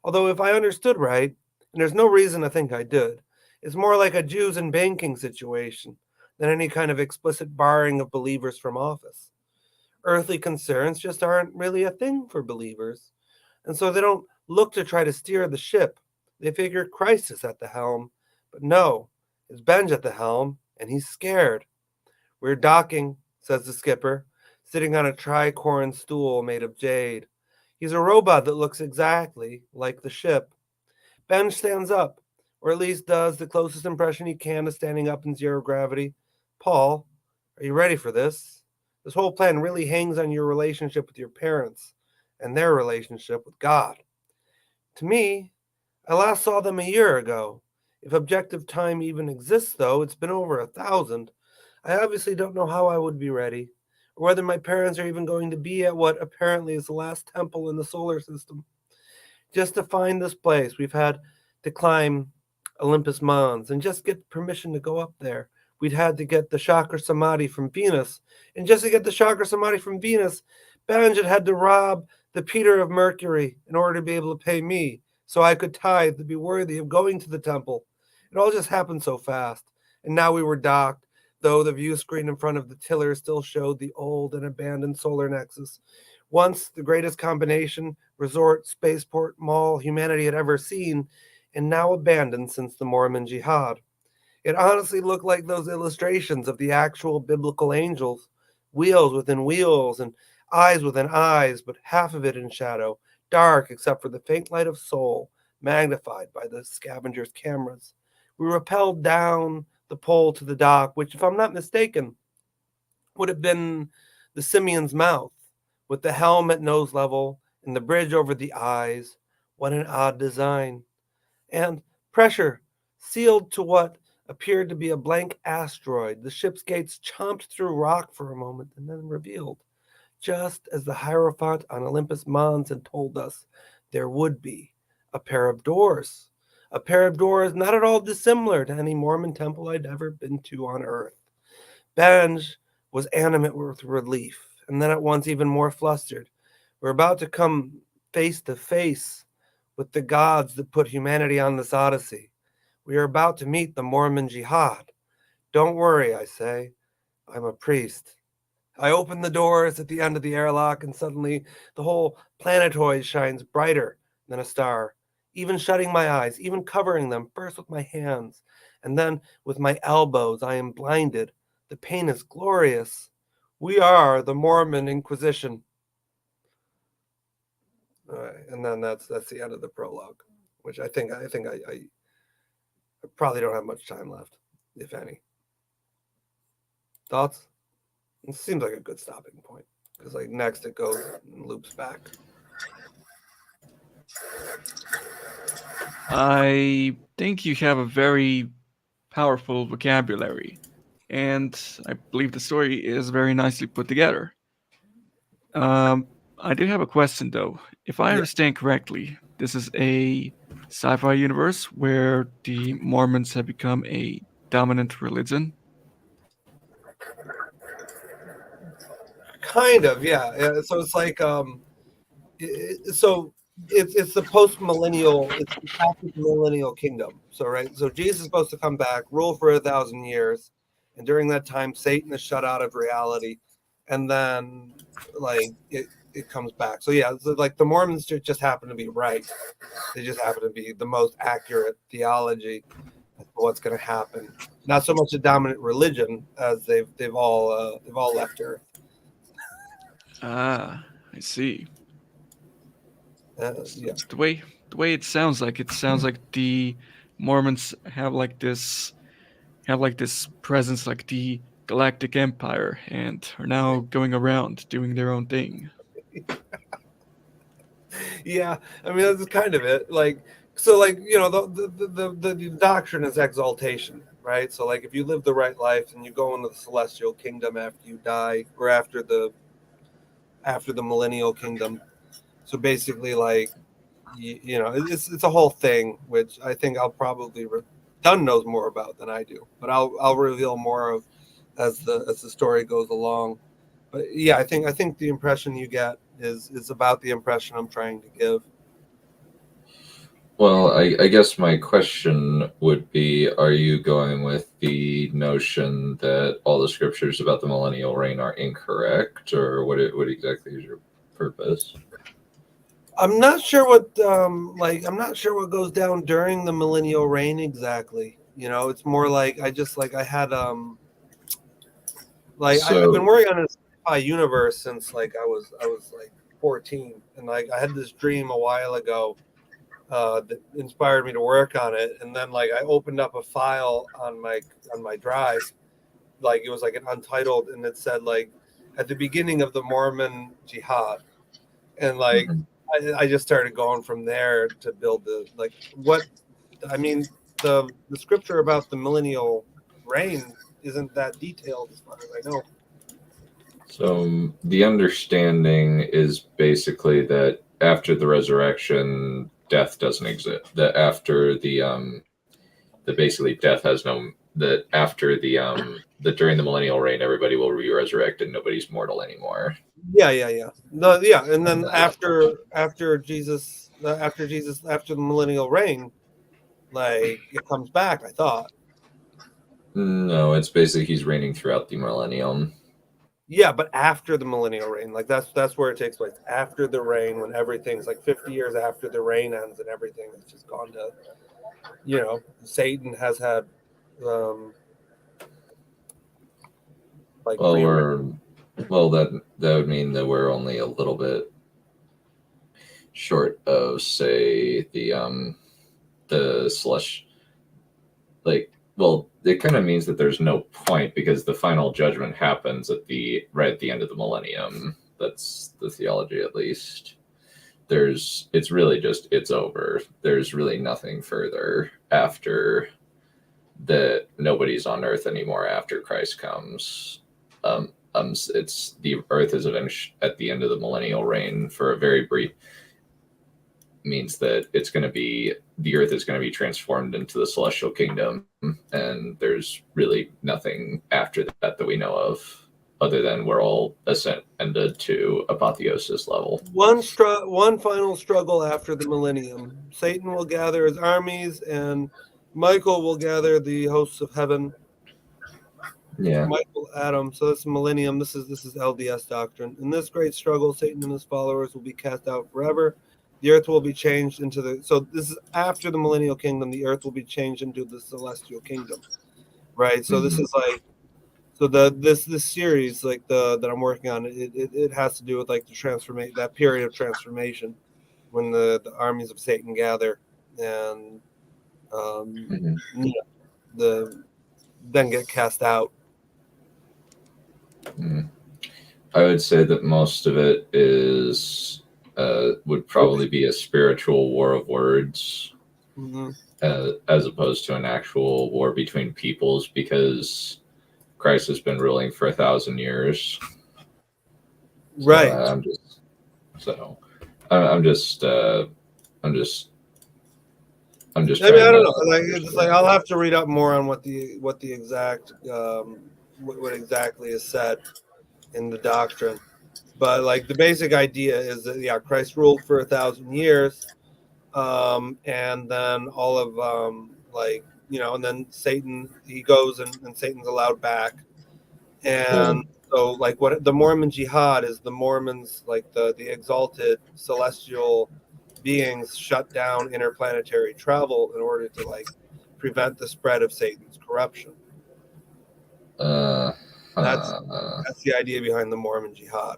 Although if I understood right, and there's no reason to think I did, it's more like a Jews and banking situation than any kind of explicit barring of believers from office. Earthly concerns just aren't really a thing for believers, and so they don't look to try to steer the ship. They figure Christ is at the helm, but no, it's Benj at the helm, and he's scared. "We're docking," says the skipper, sitting on a tricorn stool made of jade. He's a robot that looks exactly like the ship. Benj stands up, or at least does the closest impression he can to standing up in zero gravity. "Paul, are you ready for this? This whole plan really hangs on your relationship with your parents and their relationship with God." To me, I last saw them a year ago. If objective time even exists, though, it's been over 1,000. I obviously don't know how I would be ready, or whether my parents are even going to be at what apparently is the last temple in the solar system. Just to find this place, we've had to climb Olympus Mons and just get permission to go up there. We'd had to get the Chakra Samadhi from Venus, and just to get the Chakra Samadhi from Venus, Benj had to rob the Peter of Mercury in order to be able to pay me, so I could tithe to be worthy of going to the temple. It all just happened so fast, and now we were docked, though the view screen in front of the tiller still showed the old and abandoned solar nexus. Once the greatest combination, resort, spaceport, mall humanity had ever seen, and now abandoned since the Mormon Jihad. It honestly looked like those illustrations of the actual biblical angels, wheels within wheels and eyes within eyes, but half of it in shadow, dark except for the faint light of soul, magnified by the scavengers' cameras. We rappelled down the pole to the dock, which, if I'm not mistaken, would have been the Simeon's mouth, with the helm at nose level and the bridge over the eyes. What an odd design. And pressure sealed to what appeared to be a blank asteroid. The ship's gates chomped through rock for a moment and then revealed, just as the Hierophant on Olympus Mons had told us, there would be a pair of doors. A pair of doors not at all dissimilar to any Mormon temple I'd ever been to on Earth. Benj was animate with relief, and then at once even more flustered. We're about to come face to face with the gods that put humanity on this odyssey. We are about to meet the Mormon Jihad. Don't worry, I say. I'm a priest. I open the doors at the end of the airlock, and suddenly the whole planetoid shines brighter than a star. Even shutting my eyes, even covering them, first with my hands, and then with my elbows, I am blinded. The pain is glorious. We are the Mormon Inquisition. All right, and then that's the end of the prologue, which I think I probably don't have much time left, if any. Thoughts? It seems like a good stopping point, because like next it goes and loops back. I think you have a very powerful vocabulary, and I believe the story is very nicely put together. I do have a question though. If I understand correctly, this is a sci-fi universe where the Mormons have become a dominant religion. Kind of, yeah. So it's like it's the post-millennial, it's the after millennial kingdom. So right, so Jesus is supposed to come back, rule for 1,000 years, and during that time, Satan is shut out of reality, and then like it comes back. So yeah, so like the Mormons just happen to be right. They just happen to be the most accurate theology of what's going to happen. Not so much a dominant religion as they've all left Earth. Ah, I see. Yeah. The way it sounds like the Mormons have like this presence like the Galactic Empire and are now going around doing their own thing. Yeah, I mean that's kind of it. Like, so like you know the doctrine is exaltation, right? So like if you live the right life and you go into the celestial kingdom after you die, or after the millennial kingdom. So basically, like you know, it's a whole thing, which I think I'll probably Dunn knows more about than I do, but I'll reveal more of as the story goes along. But yeah, I think the impression you get is about the impression I'm trying to give. Well, I guess my question would be, are you going with the notion that all the scriptures about the millennial reign are incorrect, or what exactly is your purpose? I'm not sure what I'm not sure what goes down during the millennial reign exactly. You know, it's more like I had I've been working on this sci-fi universe since I was 14, and I had this dream a while ago that inspired me to work on it, and then I opened up a file on my drive, it was an untitled, and it said at the beginning of the Mormon Jihad, and Mhm. I just started going from there to build the the scripture about the millennial reign isn't that detailed as far as I know. So the understanding is basically that after the resurrection, death doesn't exist. That after that basically death has no. That after that during the millennial reign, everybody will be resurrected. Nobody's mortal anymore. Yeah. No, yeah, and then after Jesus, after the millennial reign, it comes back. I thought. No, it's basically he's reigning throughout the millennium. Yeah, but after the millennial reign, that's where it takes place. After the reign, when everything's 50 years after the reign ends and everything has just gone to, Satan has had, Well, that would mean that we're only a little bit short of, say, the slush. Well, it kind of means that there's no point because the final judgment happens right at the end of the millennium. That's the theology, at least. It's really just, it's over. There's really nothing further after that. Nobody's on earth anymore after Christ comes. It's the earth is at the end of the millennial reign for a very brief, means that the earth is going to be transformed into the celestial kingdom, and there's really nothing after that we know of, other than we're all ascended to apotheosis level. One final struggle after the millennium. Satan will gather his armies, and Michael will gather the hosts of heaven. Yeah. Michael Adam. So that's millennium. This is LDS doctrine. In this great struggle, Satan and his followers will be cast out forever. The earth will be changed into so this is after the millennial kingdom. The earth will be changed into the celestial kingdom, right? So this is this series that I'm working on. It has to do with the that period of transformation when the armies of Satan gather and then get cast out. I would say that most of it is would probably be a spiritual war of words, as opposed to an actual war between peoples, because Christ has been ruling for 1,000 years. Right. I'm just I mean, I don't know. I'll have to read up more on what the exact what exactly is said in the doctrine, but the basic idea is that Christ ruled for 1,000 years, and then all of and then Satan, he goes and Satan's allowed back, and so what the Mormon Jihad is, the Mormons, the exalted celestial beings, shut down interplanetary travel in order to prevent the spread of Satan's corruption. That's the idea behind the Mormon Jihad.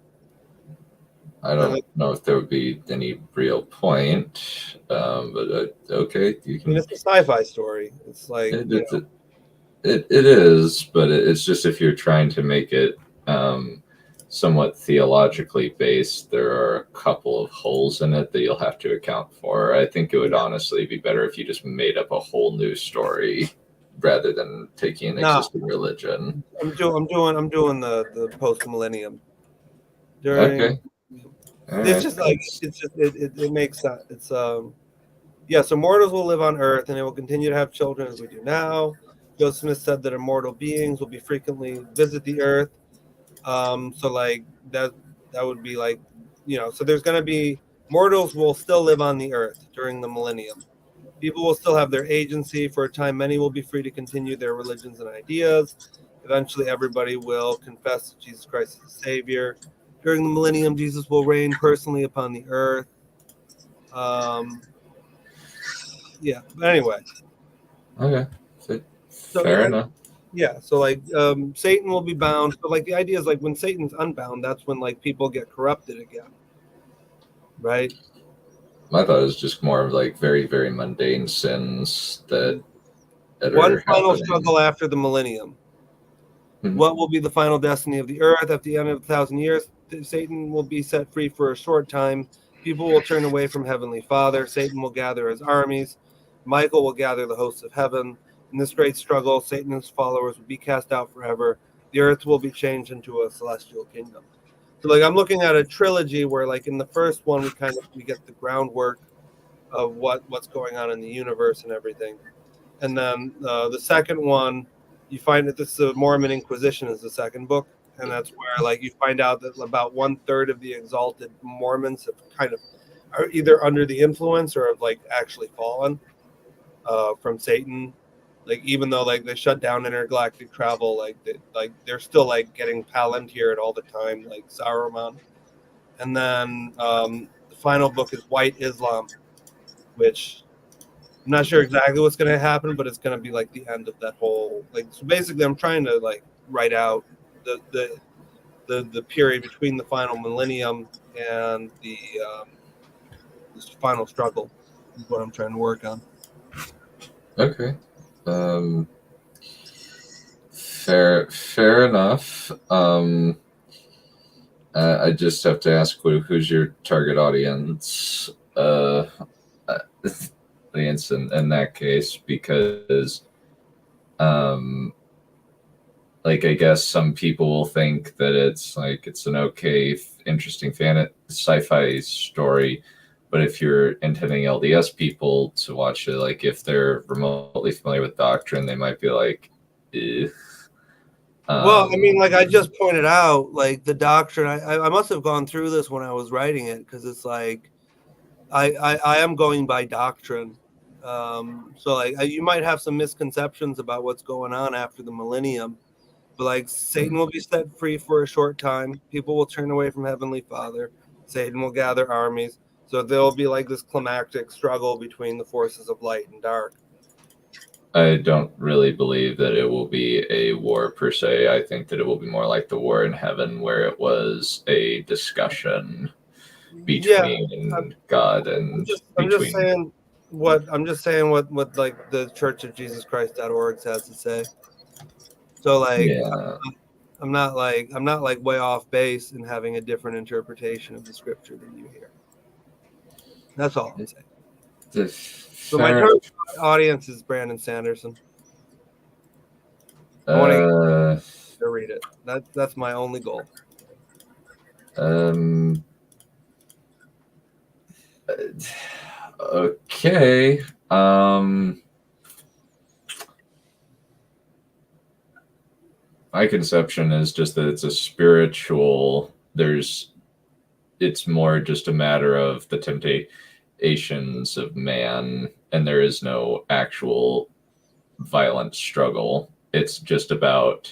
I don't know if there would be any real point, but okay. You can, it's a sci-fi story. It's it is, but it's just, if you're trying to make it somewhat theologically based, there are a couple of holes in it that you'll have to account for. I think it would honestly be better if you just made up a whole new story rather than taking an existing religion. I'm doing the post millennium. Okay. It makes sense. It's so mortals will live on Earth and they will continue to have children as we do now. Joseph Smith said that immortal beings will be frequently visit the Earth. So like that would be like, so there's going to be mortals will still live on the earth during the millennium. People will still have their agency for a time. Many will be free to continue their religions and ideas. Eventually, everybody will confess that Jesus Christ is the Savior. During the millennium, Jesus will reign personally upon the earth. Yeah, but anyway. Okay. So, Fair enough. Yeah, so like Satan will be bound. But like the idea is like when Satan's unbound, that's when like people get corrupted again, right? I thought it was just more of like very, very mundane sins that One are final happening. struggle after the millennium. Mhm. What will be the final destiny of the earth at the end of 1,000 years? Satan will be set free for a short time. People will turn away from Heavenly Father. Satan will gather his armies. Michael will gather the hosts of heaven. In this great struggle, Satan and his followers will be cast out forever. The earth will be changed into a celestial kingdom. So, like, I'm looking at a trilogy where, like, in the first one, we get the groundwork of what's going on in the universe and everything, and then the second one, you find that the Mormon Inquisition is the second book, and that's where like you find out that about 1/3 of the exalted Mormons have kind of are either under the influence or have like actually fallen from Satan. Like even though like they shut down intergalactic travel, they're still like getting Palantired all the time, like Saruman. And then the final book is White Islam, which I'm not sure exactly what's going to happen, but it's going to be like the end of that whole like. So basically, I'm trying to like write out the period between the final millennium and the this final struggle is what I'm trying to work on. Okay. Fair enough. I just have to ask, who's your target audience? Audience in that case, because, like, I guess some people will think that it's an okay, interesting sci-fi story. But if you're intending LDS people to watch it, like if they're remotely familiar with doctrine, they might be like, eh. Well, I mean, like I just pointed out, like the doctrine. I must have gone through this when I was writing it because it's like I am going by doctrine. So like you might have some misconceptions about what's going on after the millennium, but like Satan will be set free for a short time. People will turn away from Heavenly Father. Satan will gather armies. So there'll be like this climactic struggle between the forces of light and dark. I don't really believe that it will be a war per se. I think that it will be more like the war in heaven, where it was a discussion between God and I'm just saying what like the Church of Jesus Christ.org has to say. So like yeah. I'm not like way off base in having a different interpretation of the scripture than you hear. That's all I'm saying. So my target audience is Brandon Sanderson. I want to read it. That's my only goal. Okay. My conception is just that it's a spiritual. It's more just a matter of the temptations of man, and there is no actual violent struggle. It's just about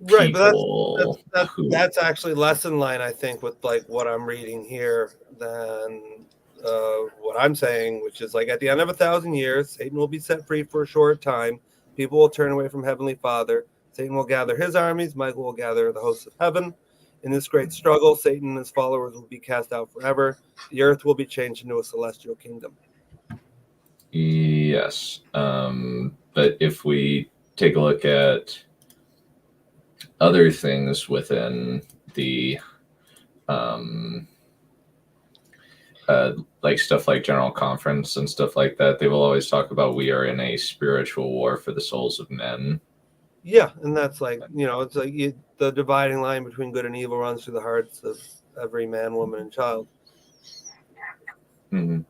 Right, people. but that's actually less in line, I think, with like what I'm reading here than what I'm saying, which is like at the end of 1,000 years, Satan will be set free for a short time. People will turn away from Heavenly Father. Satan will gather his armies. Michael will gather the hosts of heaven. In this great struggle, Satan and his followers will be cast out forever. The earth will be changed into a celestial kingdom. Yes. But if we take a look at other things within the like stuff like General Conference and stuff like that, they will always talk about we are in a spiritual war for the souls of men. Yeah, and that's like, it's like the dividing line between good and evil runs through the hearts of every man, woman, and child. Mm-hmm.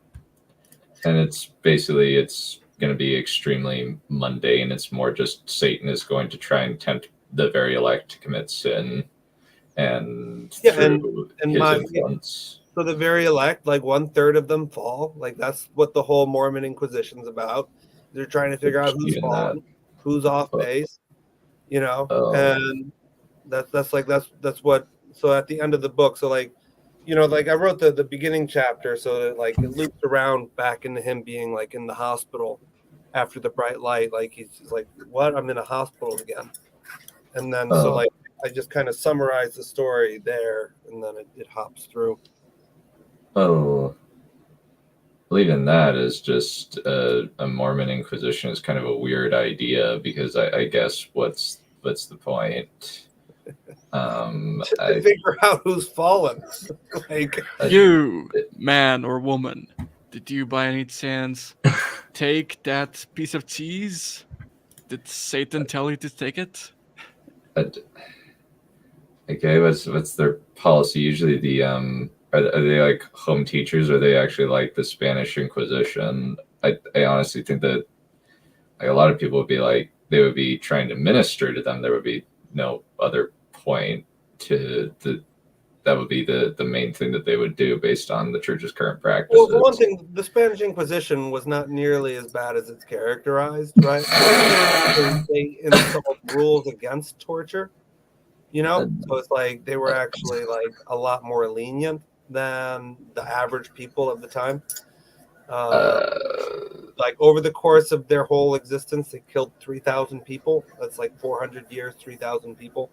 And it's going to be extremely mundane. It's more just Satan is going to try and tempt the very elect to commit sin, and Yeah, through and his my influence. so the very elect, like 1/3 of them fall. Like that's what the whole Mormon Inquisition's about. They're trying to figure out who's Even that. fallen, who's off But- base, Oh. and that's what. So at the end of the book, so like, like I wrote the beginning chapter, so that like it loops around back into him being like in the hospital after the bright light. Like he's like, what? I'm in a hospital again. And then so Oh. like I just kind of summarize the story there, and then it hops through. Oh, believing that is just a Mormon Inquisition is kind of a weird idea, because I guess what's the point? To figure out who's fallen. Like You, man or woman, did you by any chance take that piece of cheese? Did Satan tell you to take it? Okay, what's their policy? Usually the are they like home teachers, or are they actually like the Spanish Inquisition? I honestly think that like a lot of people would be like, they would be trying to minister to them. There would be no other point to that would be the main thing that they would do based on the church's current practices. Well, for one thing, the Spanish Inquisition was not nearly as bad as it's characterized, right? They installed rules against torture, so it's like they were actually like a lot more lenient than the average people of the time. Like over the course of their whole existence, they killed 3,000 people. That's like 400 years, 3,000 people.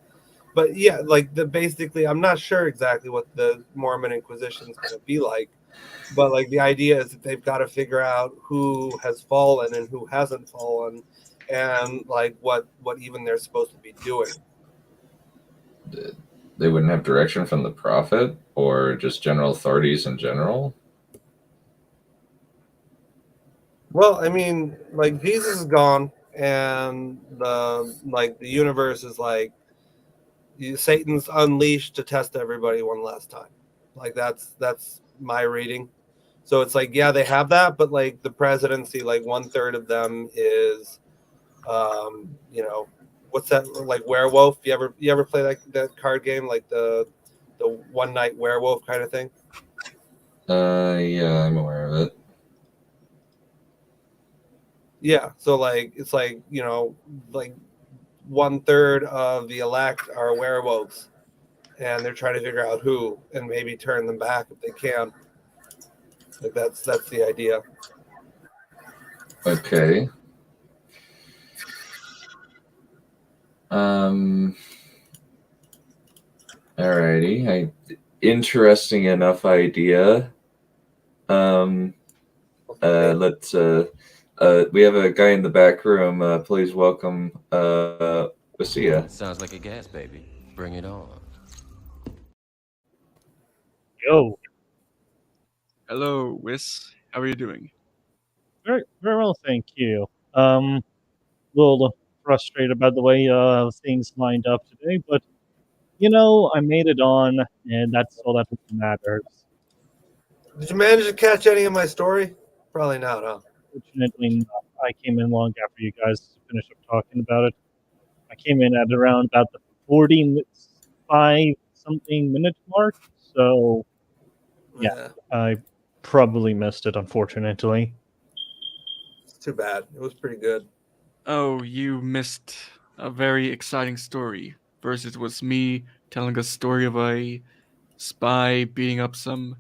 But yeah, like basically, I'm not sure exactly what the Mormon Inquisition is going to be like, but like the idea is that they've got to figure out who has fallen and who hasn't fallen, and like what even they're supposed to be doing. They wouldn't have direction from the prophet or just general authorities in general. Well, I mean, like Jesus is gone, and the universe is like Satan's unleashed to test everybody one last time. Like that's my reading. So it's like, yeah, they have that, but like the presidency, like 1/3 of them is, what's that, like werewolf? You ever play that card game, like the one night werewolf kind of thing? Yeah, I'm aware of it. Yeah. So like it's like like 1/3 of the elect are werewolves, and they're trying to figure out who, and maybe turn them back if they can. Like that's the idea. Okay. Alrighty. Interesting enough idea. Let's we have a guy in the back room. Please welcome Wasia. Sounds like a gas baby. Bring it on. Yo, Hello, Wiss. How are you doing? very, very well, thank you. A little frustrated about the way things lined up today, but I made it on, and that's all that matters. Did you manage to catch any of my story? Probably not, huh? Fortunately, I came in long after you guys finished up talking about it. I came in at around about the 45-something minute mark, so yeah, I probably missed it, unfortunately. It's too bad. It was pretty good. Oh, you missed a very exciting story. First, it was me telling a story of a spy beating up some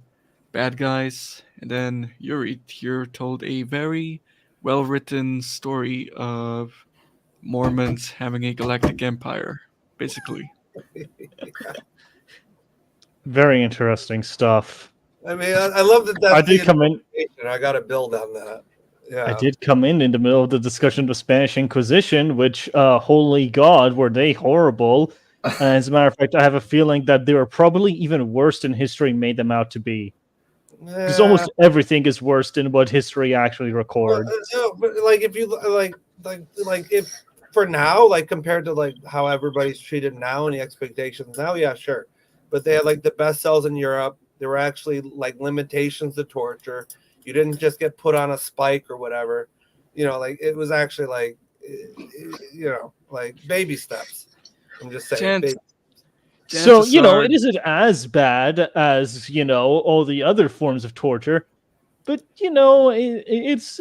bad guys, and then Yuri here told a very well-written story of Mormons having a galactic empire, basically. Very interesting stuff. I mean, I love that. I did come in. I got to build on that. Yeah. I did come in the middle of the discussion of the Spanish Inquisition, which, holy God, were they horrible. As a matter of fact, I have a feeling that they were probably even worse than history made them out to be. Because almost everything is worse than what history actually records. But like if you like if for now, like compared to like how everybody's treated now and the expectations now, yeah, sure. But they had like the best cells in Europe. There were actually like limitations to torture. You didn't just get put on a spike or whatever. Like it was actually like like baby steps. I'm just saying. Chance- Big, So, Chances are- it isn't as bad as, all the other forms of torture. But, it's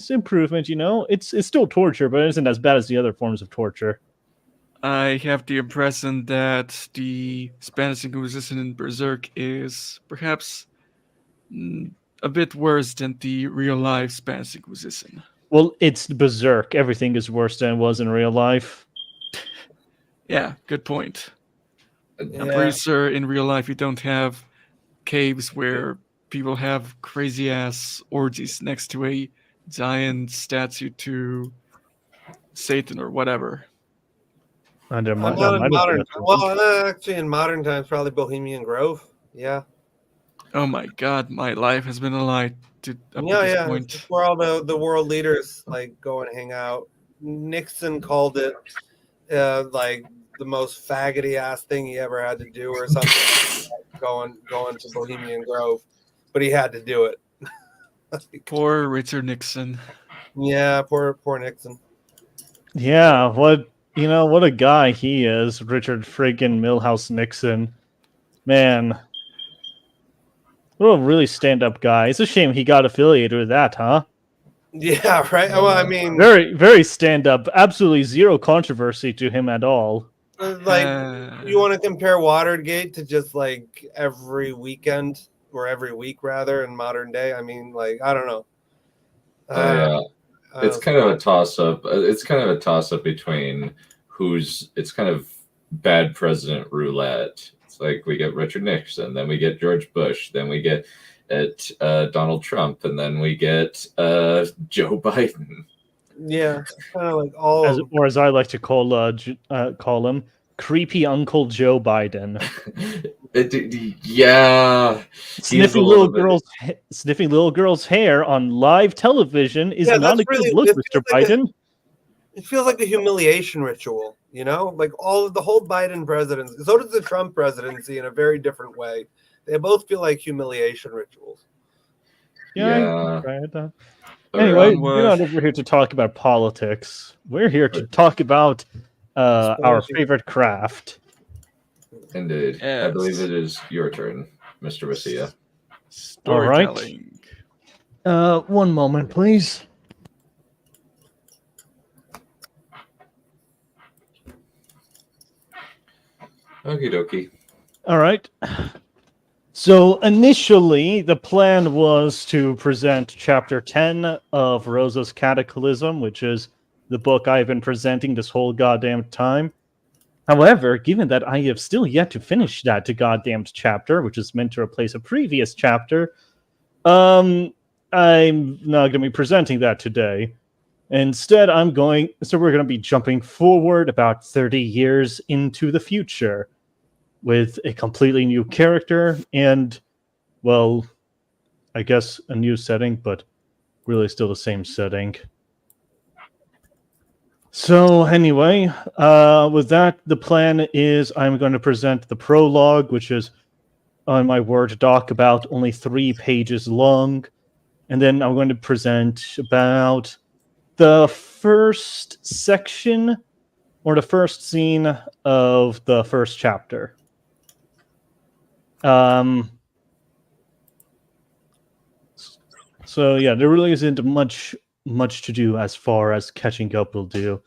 improvement, It's still torture, but it isn't as bad as the other forms of torture. I have the impression that the Spanish Inquisition in Berserk is perhaps a bit worse than the real life Spanish Inquisition. Well, it's Berserk. Everything is worse than it was in real life. Yeah, good point. I'm Yeah. pretty sure in real life you don't have caves where people have crazy ass orgies next to a giant statue to Satan or whatever. Under Not in modern. Well, actually, in modern times, probably Bohemian Grove. Yeah. Oh my god, my life has been a lie up to this point. It's where all the world leaders like go and hang out. Nixon called it like the most faggoty ass thing he ever had to do, or something. going to Bohemian Grove, but he had to do it. Poor Richard Nixon. Yeah, poor Nixon. Yeah, what a guy he is, Richard friggin' Milhouse Nixon. Man. What a really stand-up guy. It's a shame he got affiliated with that, huh? Yeah, right. Well, I mean, Very, very stand-up. Absolutely zero controversy to him at all. like, you want to compare Watergate to just like every weekend or every week rather in modern day? I mean, like, I don't know. It's kind of a toss-up. It's kind of a toss-up between it's kind of bad president roulette. It's like we get Richard Nixon, then we get George Bush, then we get Donald Trump, and then we get Joe Biden. Yeah, kind of like all. Or as I like to call him, creepy Uncle Joe Biden. Yeah, Sniffing little girls' hair on live television is not a good look, Mr. Biden. It feels like a humiliation ritual, like the whole Biden presidency. So does the Trump presidency in a very different way. They both feel like humiliation rituals. Yeah. Anyway, we're not over here to talk about politics. We're here to talk about our favorite craft. Indeed. Yes. I believe it is your turn, Mr. Vassia. All right. One moment, please. Okie dokie. All right. So initially, the plan was to present Chapter 10 of Rosa's Cataclysm, which is the book I've been presenting this whole goddamn time. However, given that I have still yet to finish that goddamned chapter, which is meant to replace a previous chapter, I'm not going to be presenting that today. Instead, we're going to be jumping forward about 30 years into the future with a completely new character and, well, I guess a new setting, but really still the same setting. So anyway, with that, the plan is I'm going to present the prologue, which is on my Word doc about only 3 pages long. And then I'm going to present about the first section or the first scene of the first chapter. So yeah, there really isn't much to do as far as catching up will do.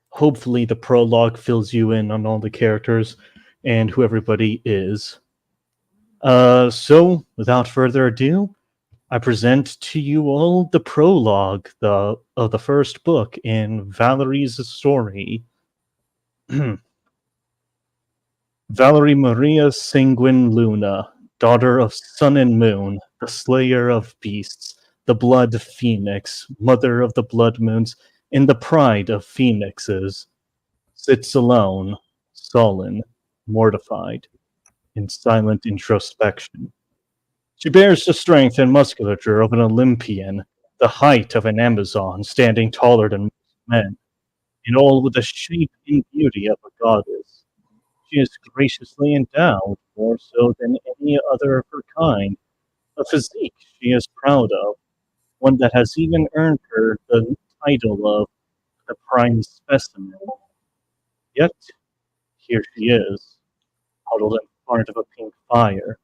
Hopefully the prologue fills you in on all the characters and who everybody is. So without further ado, I present to you all the prologue of the first book in Valerie's story. Valerie Maria Sanguine Luna, daughter of Sun and Moon, the slayer of beasts, the blood phoenix, mother of the blood moons, and the pride of phoenixes, sits alone, sullen, mortified, in silent introspection. She bears the strength and musculature of an Olympian, the height of an Amazon, standing taller than most men, and all with the shape and beauty of a goddess. She is graciously endowed, more so than any other of her kind, a physique she is proud of, one that has even earned her the title of the prime specimen. Yet, Here she is, huddled in front of a pink fire,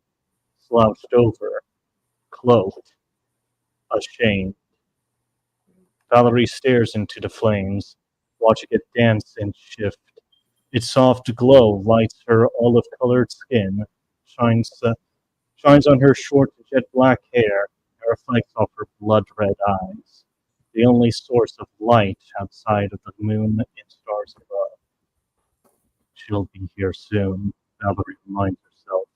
slouched over, cloaked, ashamed. Valerie stares into the flames, watching it dance and shift. Its soft glow lights her olive-colored skin, shines on her short jet black hair, and reflects off her blood-red eyes, the only source of light outside of the moon and stars above. She'll be here soon, Valerie reminds herself,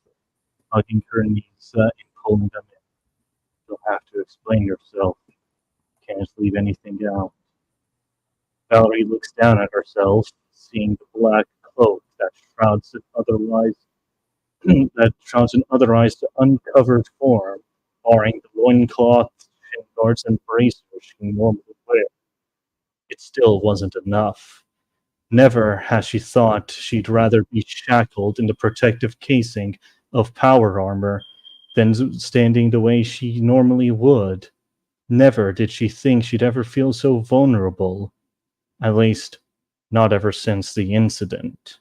hugging her knees and pulling them in. You'll have to explain yourself. Can't leave anything out. Valerie looks down at herself, seeing the black cloak that shrouds an otherwise uncovered form, barring the loincloth, shin guards, and bracers she normally wears. It still wasn't enough. Never has she thought she'd rather be shackled in the protective casing of power armor than standing the way she normally would. Never did she think she'd ever feel so vulnerable. At least, not ever since the incident.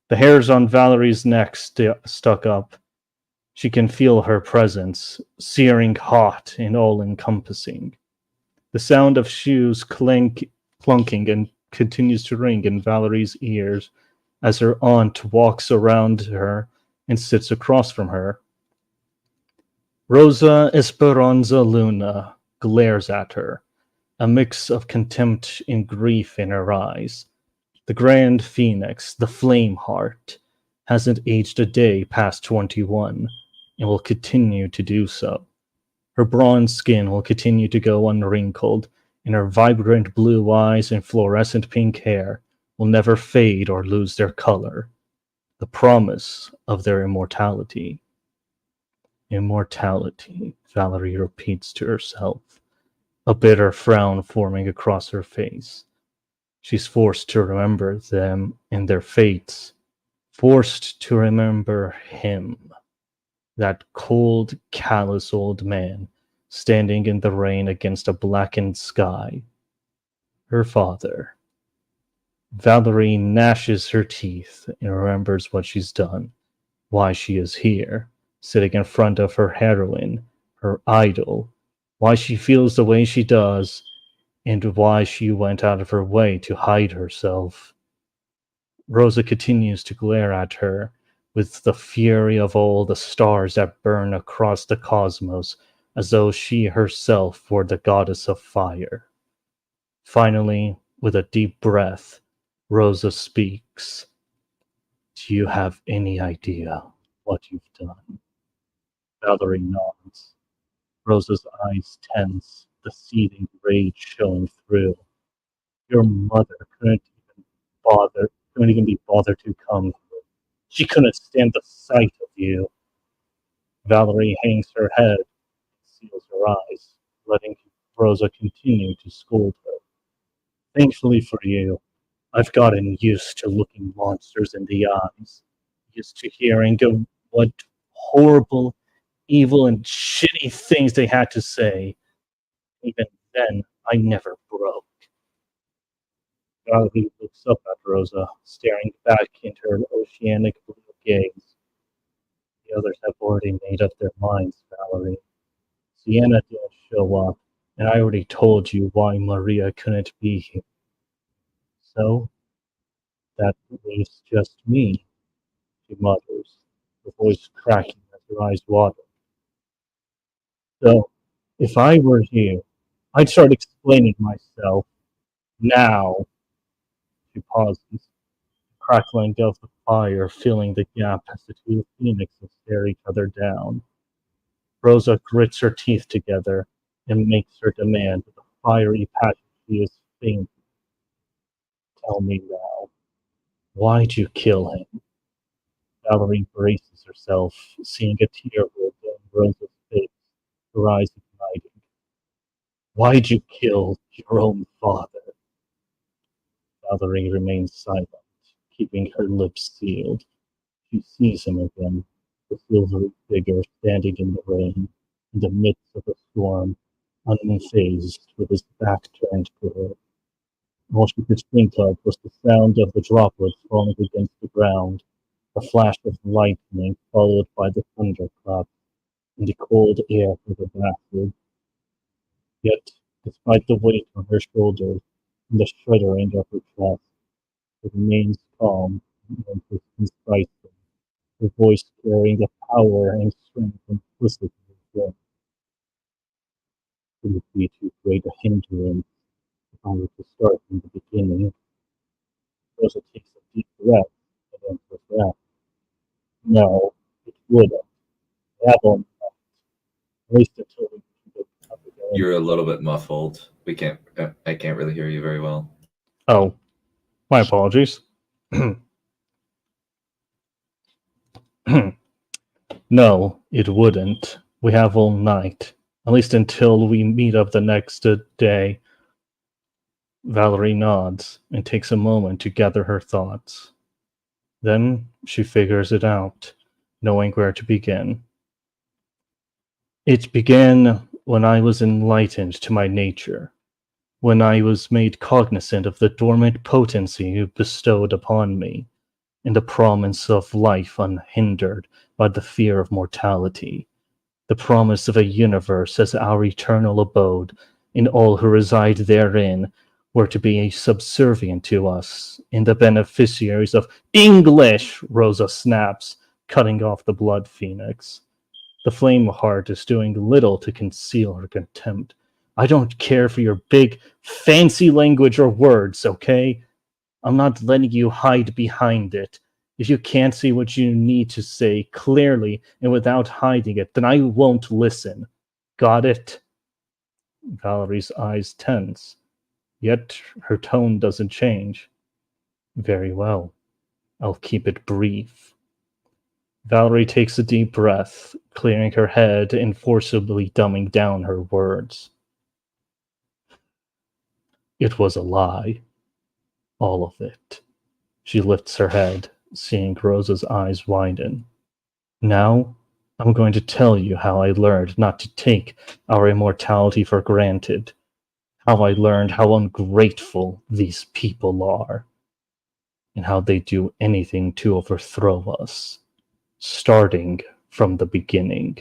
The hairs on Valerie's neck stuck up. She can feel her presence, searing hot and all-encompassing. The sound of shoes clunking and continues to ring in Valerie's ears as her aunt walks around her and sits across from her. Rosa Esperanza Luna glares at her, a mix of contempt and grief in her eyes. The Grand Phoenix, the Flame Heart, hasn't aged a day past 21, and will continue to do so. Her bronze skin will continue to go unwrinkled, and her vibrant blue eyes and fluorescent pink hair will never fade or lose their color. The promise of their immortality. Immortality, Valerie repeats to herself, a bitter frown forming across her face. She's forced to remember them and their fates, forced to remember him, that cold, callous old man standing in the rain against a blackened sky. Her father. Valerie gnashes her teeth and remembers what she's done, why she is here, sitting in front of her heroine, her idol, why she feels the way she does, and why she went out of her way to hide herself. Rosa continues to glare at her with the fury of all the stars that burn across the cosmos, as though she herself were the goddess of fire. Finally, with a deep breath, Rosa speaks. Do you have any idea what you've done? Valerie nods. Rosa's eyes tense, the seething rage showing through. Your mother couldn't even be bothered to come here. She couldn't stand the sight of you. Valerie hangs her head and seals her eyes, letting Rosa continue to scold her. Thankfully for you, I've gotten used to looking monsters in the eyes, used to hearing of what horrible, evil, and shitty things they had to say. Even then, I never broke. Valerie looks up at Rosa, staring back into her oceanic blue gaze. The others have already made up their minds, Valerie. Sienna didn't show up, and I already told you why Maria couldn't be here. So, that leaves just me, she mutters, her voice cracking as her eyes water. So, if I were you, I'd start explaining myself. Now. She pauses, the crackling of the fire filling the gap as the two phoenixes stare each other down. Rosa grits her teeth together and makes her demand with a fiery passion she is faint. Tell me now, why'd you kill him? Valerie braces herself, seeing a tear roll down Rosa's face, her eyes igniting. Why'd you kill your own father? Valerie remains silent, keeping her lips sealed. She sees him again, the silvery figure standing in the rain, in the midst of a storm, unfazed, with his back turned to her. All she could think of was the sound of the droplets falling against the ground, a flash of lightning followed by the thunderclap, and the cold air of the bathroom. Yet, despite the weight on her shoulders and the shuddering of her chest, she remains calm and concise, her voice carrying the power and strength implicit in her voice. It would be too great a hindrance if I were to start from the beginning. Rosa takes a deep breath and answers that. No, it wouldn't. That won't at least until we get up again. You're a little bit muffled. I can't really hear you very well. Oh, my apologies. No, it wouldn't. We have all night, at least until we meet up the next day. Valerie nods and takes a moment to gather her thoughts. Then she figures it out, knowing where to begin. It began when I was enlightened to my nature, when I was made cognizant of the dormant potency you bestowed upon me, and the promise of life unhindered by the fear of mortality, the promise of a universe as our eternal abode, and all who reside therein were to be subservient to us, and the beneficiaries of English, Rosa snaps, cutting off the blood phoenix. The flame heart is doing little to conceal her contempt. I don't care for your big, fancy language or words, okay? I'm not letting you hide behind it. If you can't see what you need to say clearly and without hiding it, then I won't listen. Got it? Valerie's eyes tense, yet her tone doesn't change. Very well. I'll keep it brief. Valerie takes a deep breath, clearing her head and forcibly dumbing down her words. It was a lie. All of it. She lifts her head, seeing Rosa's eyes widen. Now, I'm going to tell you how I learned not to take our immortality for granted. How I learned how ungrateful these people are. And how they do anything to overthrow us. Starting from the beginning.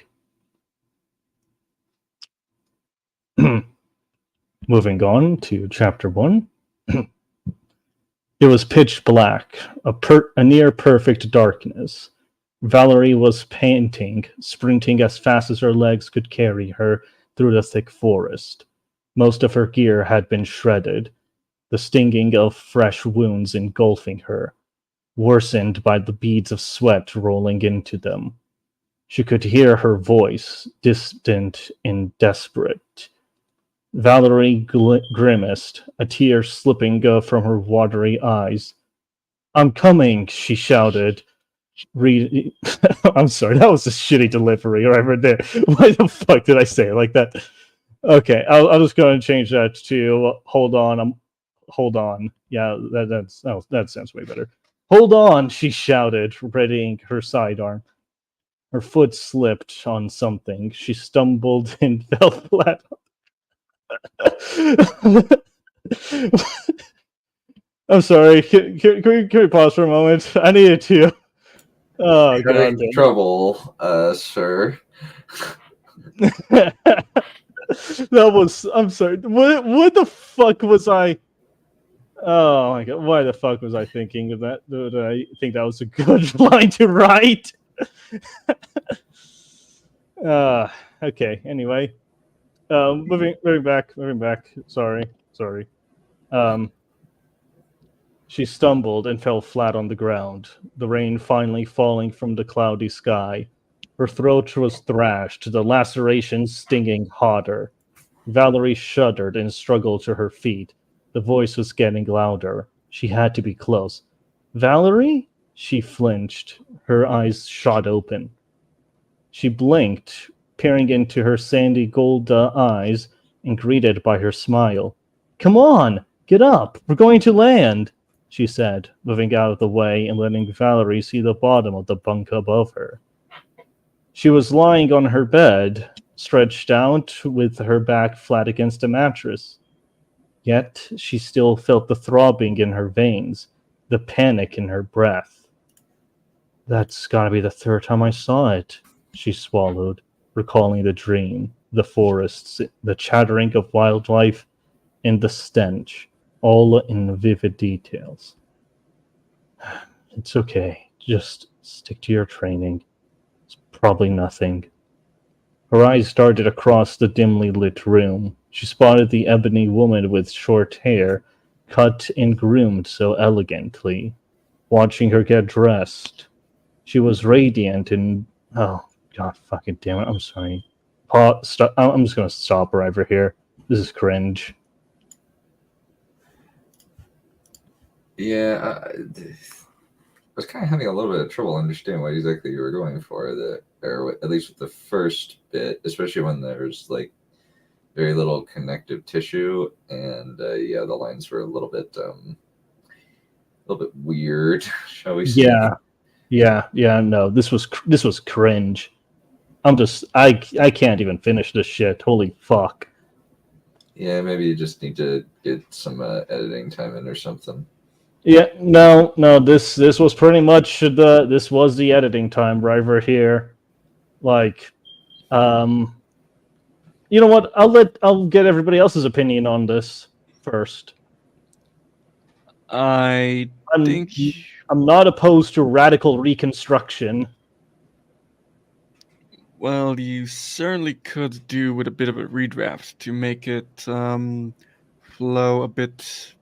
Moving on to chapter 1. It was pitch black, a near perfect darkness. Valerie was panting, sprinting as fast as her legs could carry her through the thick forest. Most of her gear had been shredded, the stinging of fresh wounds engulfing her, worsened by the beads of sweat rolling into them. She could hear her voice, distant and desperate. Valerie grimaced, a tear slipping from her watery eyes. I'm coming, she shouted. I'm sorry, that was a shitty delivery right there. Why the fuck did I say it like that? Okay, I'm just going to change that to hold on. Hold on. Yeah, that sounds way better. Hold on, she shouted, readying her sidearm. Her foot slipped on something. She stumbled and fell flat. I'm sorry. Can we pause for a moment? I needed to. Oh, You're having trouble, sir. That was. I'm sorry. What the fuck was I? Oh my god! Why the fuck was I thinking of that? Did I think that was a good line to write? Okay. Anyway, moving back. Sorry. She stumbled and fell flat on the ground, the rain finally falling from the cloudy sky. Her throat was thrashed, the lacerations stinging hotter. Valerie shuddered and struggled to her feet. The voice was getting louder. She had to be close. Valerie? She flinched. Her eyes shot open. She blinked, peering into her sandy gold eyes, and greeted by her smile. Come on, get up. We're going to land, she said, moving out of the way and letting Valerie see the bottom of the bunk above her. She was lying on her bed, stretched out with her back flat against a mattress. Yet she still felt the throbbing in her veins, the panic in her breath. That's gotta be the third time I saw it, she swallowed, recalling the dream, the forests, the chattering of wildlife, and the stench, all in vivid details. It's okay. Just stick to your training. It's probably nothing. Her eyes darted across the dimly lit room. She spotted the ebony woman with short hair, cut and groomed so elegantly. Watching her get dressed, she was radiant and... Oh, God fucking damn it. I'm sorry. Stop. I'm just going to stop right over here. This is cringe. Yeah, I was kind of having a little bit of trouble understanding what exactly you were going for, or at least with the first bit, especially when there's like very little connective tissue, and yeah, the lines were a little bit weird, shall we say? Yeah. No, this was cringe. I can't even finish this shit. Holy fuck. Yeah, maybe you just need to get some editing time in or something. Yeah, no. This was pretty much this was the editing time right over here. Like, you know what? I'll get everybody else's opinion on this first. I think I'm not opposed to radical reconstruction. well, you certainly could do with a bit of a redraft to make it flow a bit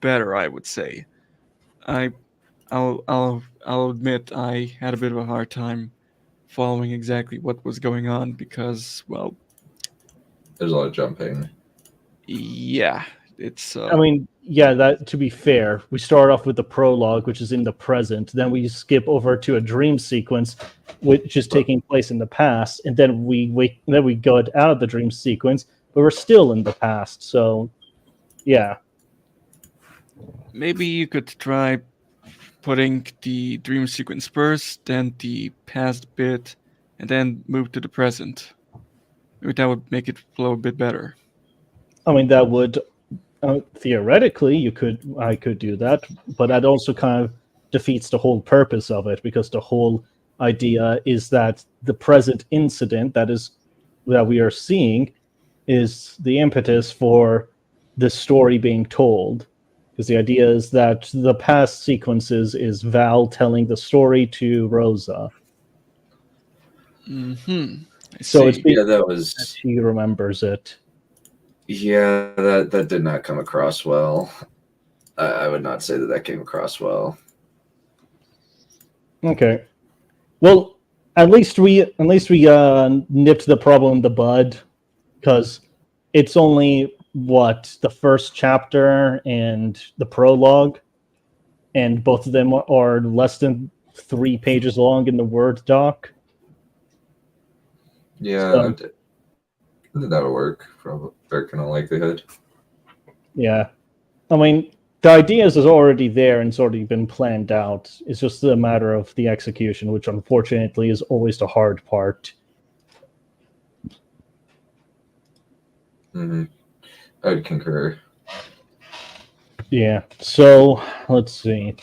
better, I would say. I'll admit I had a bit of a hard time following exactly what was going on because, well, There's a lot of jumping. yeah, it's. I mean, yeah, that to be fair, we start off with the prologue, which is in the present. Then we skip over to a dream sequence, which is taking place in the past, and then we go out of the dream sequence, but we're still in the past. So, yeah. Maybe you could try putting the dream sequence first, then the past bit, and then move to the present. Maybe that would make it flow a bit better. I mean, that would theoretically I could do that, but that also kind of defeats the whole purpose of it, because the whole idea is that the present incident that we are seeing is the impetus for the story being told. Because the idea is that the past sequences is Val telling the story to Rosa. Mm-hmm. So it's that was. she remembers it. Yeah, that did not come across well. I would not say that came across well. Okay. Well, at least we nipped the problem in the bud, because it's only the first chapter and the prologue, and both of them are less than 3 pages long in the Word doc. Yeah, that'll work for in all likelihood. Yeah. I mean, the ideas is already there and it's already been planned out. It's just a matter of the execution, which unfortunately is always the hard part. Mm-hmm. I would concur. Yeah. So let's see.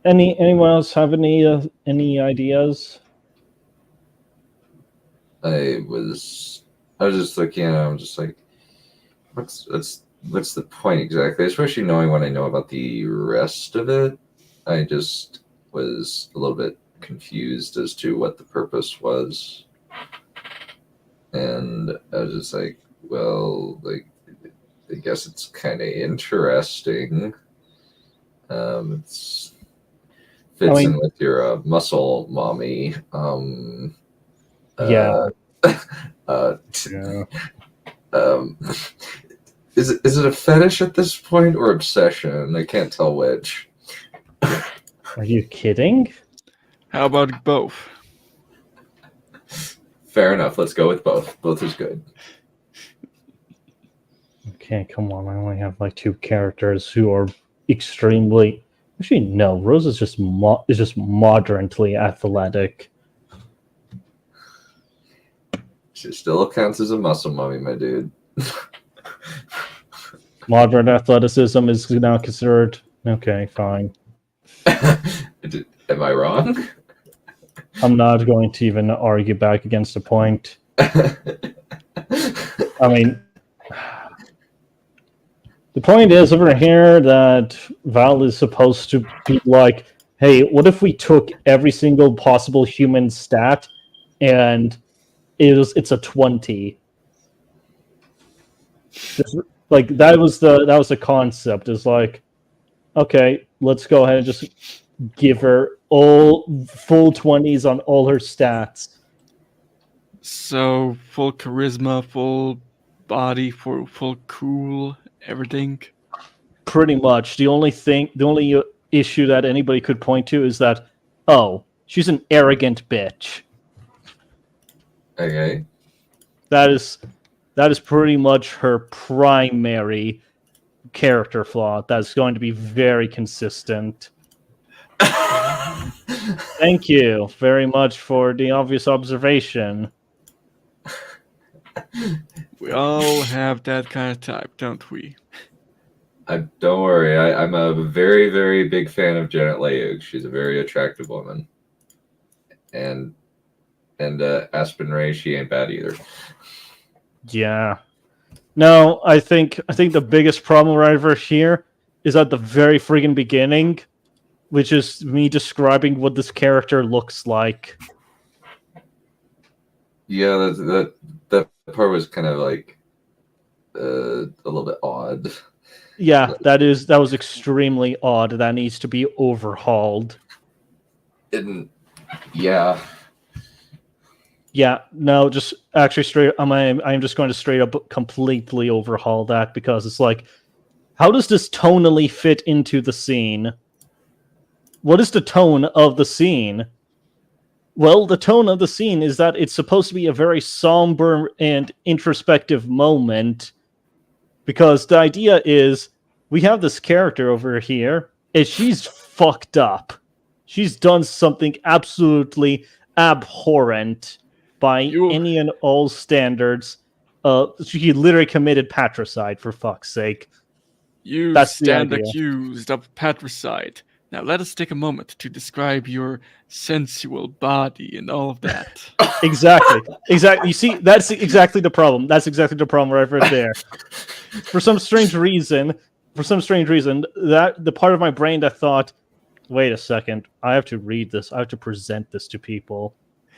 Anyone else have any ideas? I was just looking at it, I'm just like, what's the point exactly? Especially knowing what I know about the rest of it. I just was a little bit confused as to what the purpose was. And I was just like, well, like, I guess it's kind of interesting. It's fits in with your muscle mommy. Yeah. Yeah. Is it a fetish at this point or obsession? I can't tell which. Are you kidding? How about both? Fair enough. Let's go with both. Both is good. Okay, come on. I only have like 2 characters who are extremely. Actually, no. Rose is just moderately athletic. She still counts as a muscle mommy, my dude. Moderate athleticism is now considered. Okay, fine. Am I wrong? I'm not going to even argue back against the point. I mean, the point is over here that Val is supposed to be like, hey, what if we took every single possible human stat and it's a 20? Like that was the concept. Is like, okay, let's go ahead and just give her all full 20s on all her stats. So full charisma, full body, full cool, everything. Pretty much. The only issue that anybody could point to is that, oh, she's an arrogant bitch. Okay. That is pretty much her primary character flaw. That's going to be very consistent. Thank you very much for the obvious observation. We all have that kind of type, don't we? Don't worry. I'm a very, very big fan of Janet Leigh. She's a very attractive woman. And Aspen Ray, she ain't bad either. Yeah. No, I think the biggest problem right over here is at the very friggin' beginning, which is me describing what this character looks like. Yeah, that part was kind of like a little bit odd. Yeah, that was extremely odd. That needs to be overhauled. Yeah. Yeah, no, just actually straight. I'm just going to straight up completely overhaul that because it's like, how does this tonally fit into the scene? What is the tone of the scene? Well, the tone of the scene is that it's supposed to be a very somber and introspective moment, because the idea is we have this character over here, and she's fucked up. She's done something absolutely abhorrent by any and all standards. She literally committed patricide, for fuck's sake. You stand accused of patricide. Now let us take a moment to describe your sensual body and all of that. Exactly. You see, that's exactly the problem. That's exactly the problem right there. For some strange reason, that the part of my brain that thought, wait a second, I have to read this. I have to present this to people.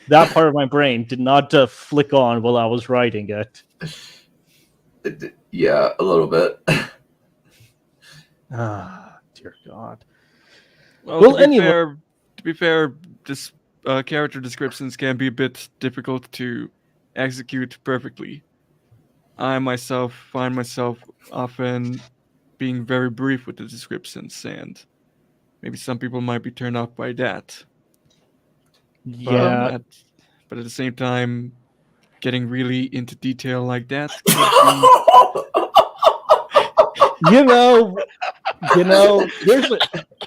That part of my brain did not flick on while I was writing it. Yeah, a little bit. Ah, dear God. Well, to be fair, this character descriptions can be a bit difficult to execute perfectly. I myself find myself often being very brief with the descriptions, and maybe some people might be turned off by that. Yeah. But at the same time, getting really into detail like that you know,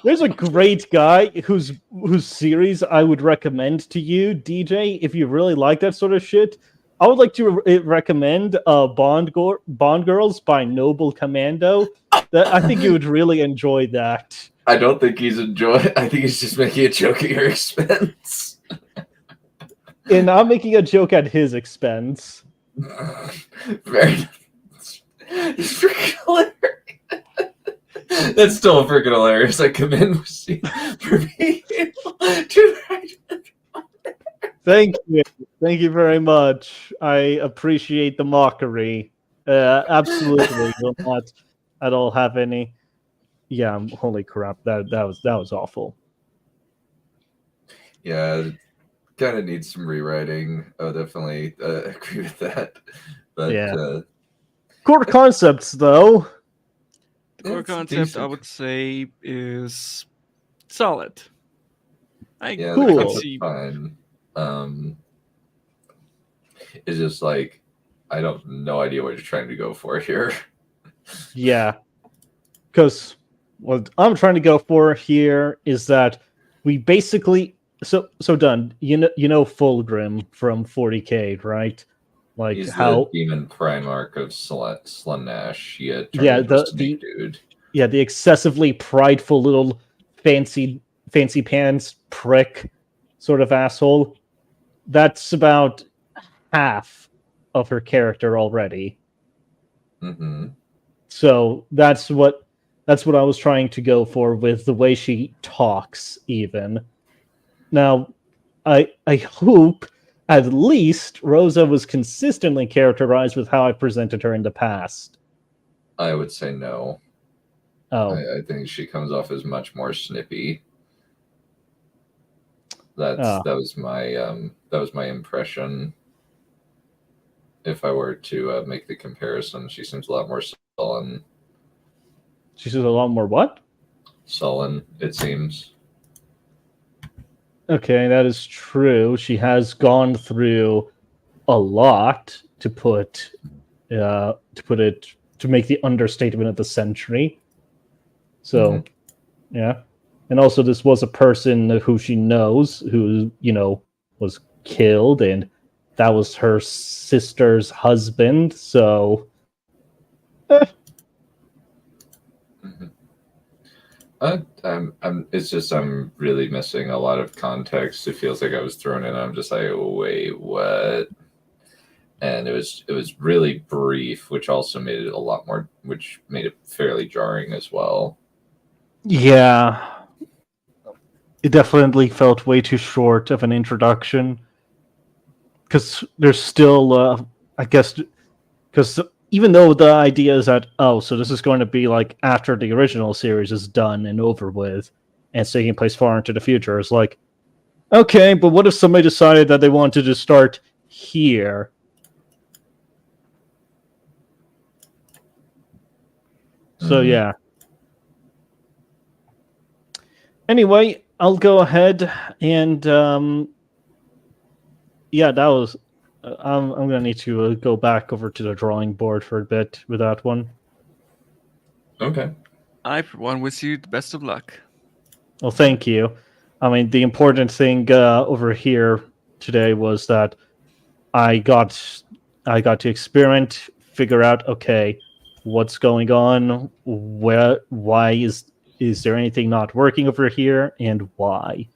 there's a great guy whose series I would recommend to you, DJ, if you really like that sort of shit. I would like to recommend Bond Girls by Noble Commando. I think you would really enjoy that. I don't think he's enjoying. I think he's just making a joke at your expense. And I'm making a joke at his expense. Very. It's freaking hilarious. That's still freaking hilarious. I commend you for being able to write it. Thank you very much. I appreciate the mockery. Absolutely, will not at all have any. Yeah, holy crap! That was awful. Yeah, kind of needs some rewriting. I definitely agree with that. But yeah. Core concepts, though. The core concept, I would say, is solid. Cool. Fine. It's just like I don't no idea what you're trying to go for here. Yeah, because what I'm trying to go for here is that we basically so done. You know Fulgrim from 40K, right? Like He's how the demon primarch of Slaanesh. He turned Yeah, into a the snake dude. the excessively prideful little fancy pants prick sort of asshole. That's about half of her character already. Mm-hmm. So that's what I was trying to go for with the way she talks even. Now, I hope at least Rosa was consistently characterized with how I presented her in the past. I would say no. Oh, I think she comes off as much more snippy. That was my impression. If I were to make the comparison, she seems a lot more sullen. she says a lot more what? Sullen, it seems. Okay, that is true. She has gone through a lot to make the understatement of the century. So, yeah. And also this was a person who she knows who, was killed, and that was her sister's husband, so It's just I'm really missing a lot of context. It feels like I was thrown in. I'm just like, wait, what? And it was really brief, which also made it which made it fairly jarring as well. yeah. It definitely felt way too short of an introduction. Because there's still, I guess, because even though the idea is that, so this is going to be like after the original series is done and over with, and it's taking place far into the future, it's like, okay, but what if somebody decided that they wanted to start here? So, yeah. Anyway, I'll go ahead and, yeah, that was... I'm going to need to go back over to the drawing board for a bit with that one. Okay. I, for one, wish you the best of luck. Well, thank you. I mean, the important thing over here today was that I got to experiment, figure out, okay, what's going on, why is there anything not working over here, and why.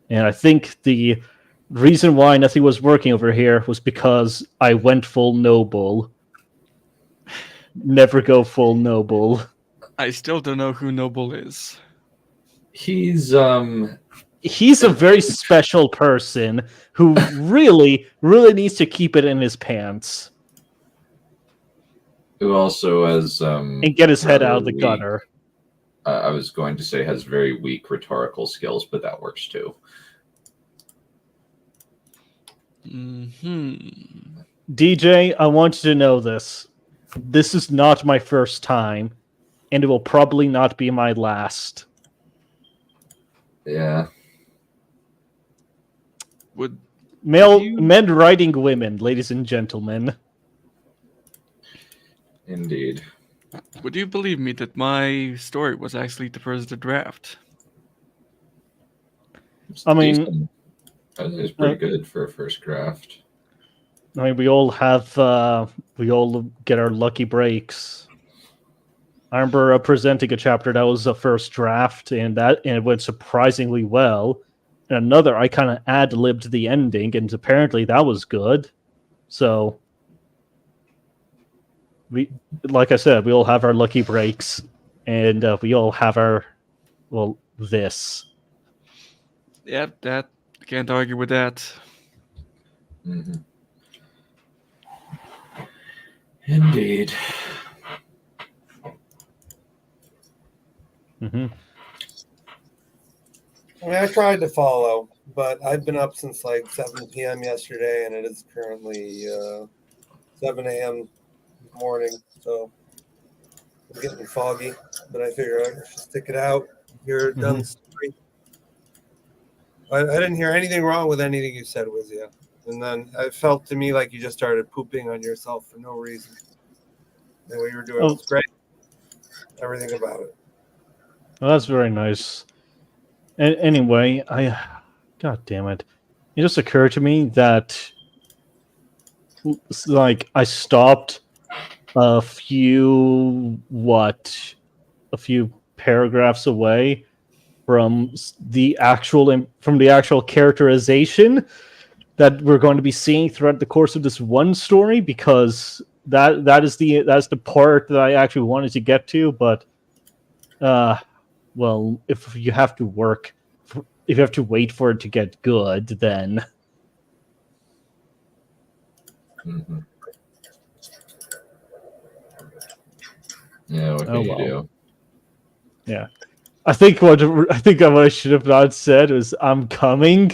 And I think the reason why nothing was working over here was because I went full noble. Never go full noble. I still don't know who Noble is. He's a very special person who really, really needs to keep it in his pants. Who also has and get his head out of the gutter. I was going to say has very weak rhetorical skills, but that works too. DJ, I want you to know this. This is not my first time, and it will probably not be my last. Yeah. Men riding women, ladies and gentlemen. Indeed. Would you believe me that my story was actually the first draft? I mean, it's pretty good for a first draft. I mean, we all get our lucky breaks. I remember presenting a chapter that was a first draft, and it went surprisingly well. And another, I kind of ad-libbed the ending, and apparently that was good. So, like I said, we all have our lucky breaks, and we all have our, this. Yep, I can't argue with that. Mm-hmm. Indeed. Mm-hmm. I mean, I tried to follow, but I've been up since like 7 p.m. yesterday, and it is currently 7 a.m. morning, so I'm getting foggy. But I figure I should stick it out. Hear it done. I didn't hear anything wrong with anything you said, Wizia. And then it felt to me like you just started pooping on yourself for no reason. And what you were doing was great. Everything about it. Well, that's very nice. Anyway, God damn it. It just occurred to me that like I stopped a few paragraphs away from the actual characterization that we're going to be seeing throughout the course of this one story, because that's the part that I actually wanted to get to. But well, if you have to wait for it to get good, then Mhm. Yeah, what can you do? Yeah, I think what I should have not said was "I'm coming,"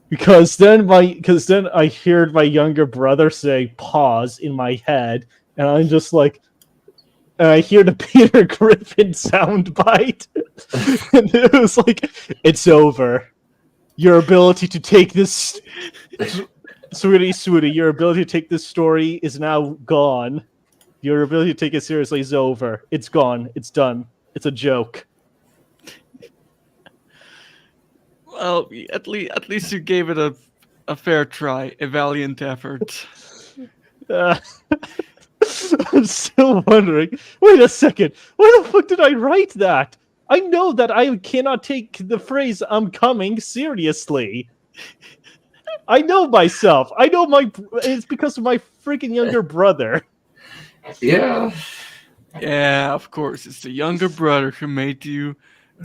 because then I heard my younger brother say "pause" in my head, and I'm just like, and I hear the Peter Griffin soundbite, and it was like, "It's over. Your ability to take this, sweetie, your ability to take this story is now gone. Your ability to take it seriously is over. It's gone. It's done. It's a joke." Well, at least you gave it a fair try, a valiant effort. I'm still wondering. Wait a second. Why the fuck did I write that? I know that I cannot take the phrase "I'm coming" seriously. I know myself. I know it's because of my freaking younger brother. Yeah. Yeah, of course. It's the younger brother who made you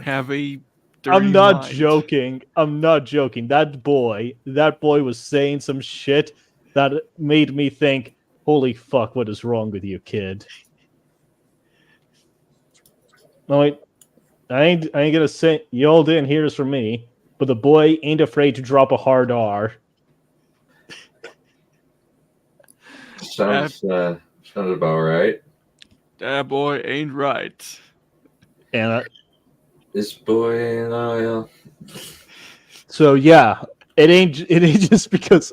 have a dirty I'm not mind. joking. I'm not joking. That boy was saying some shit that made me think, holy fuck, what is wrong with you, kid? No, wait. I ain't gonna say, you all didn't hear this from me, but the boy ain't afraid to drop a hard R. Sounds about right. That boy ain't right. And This boy loyal. so yeah, it ain't just because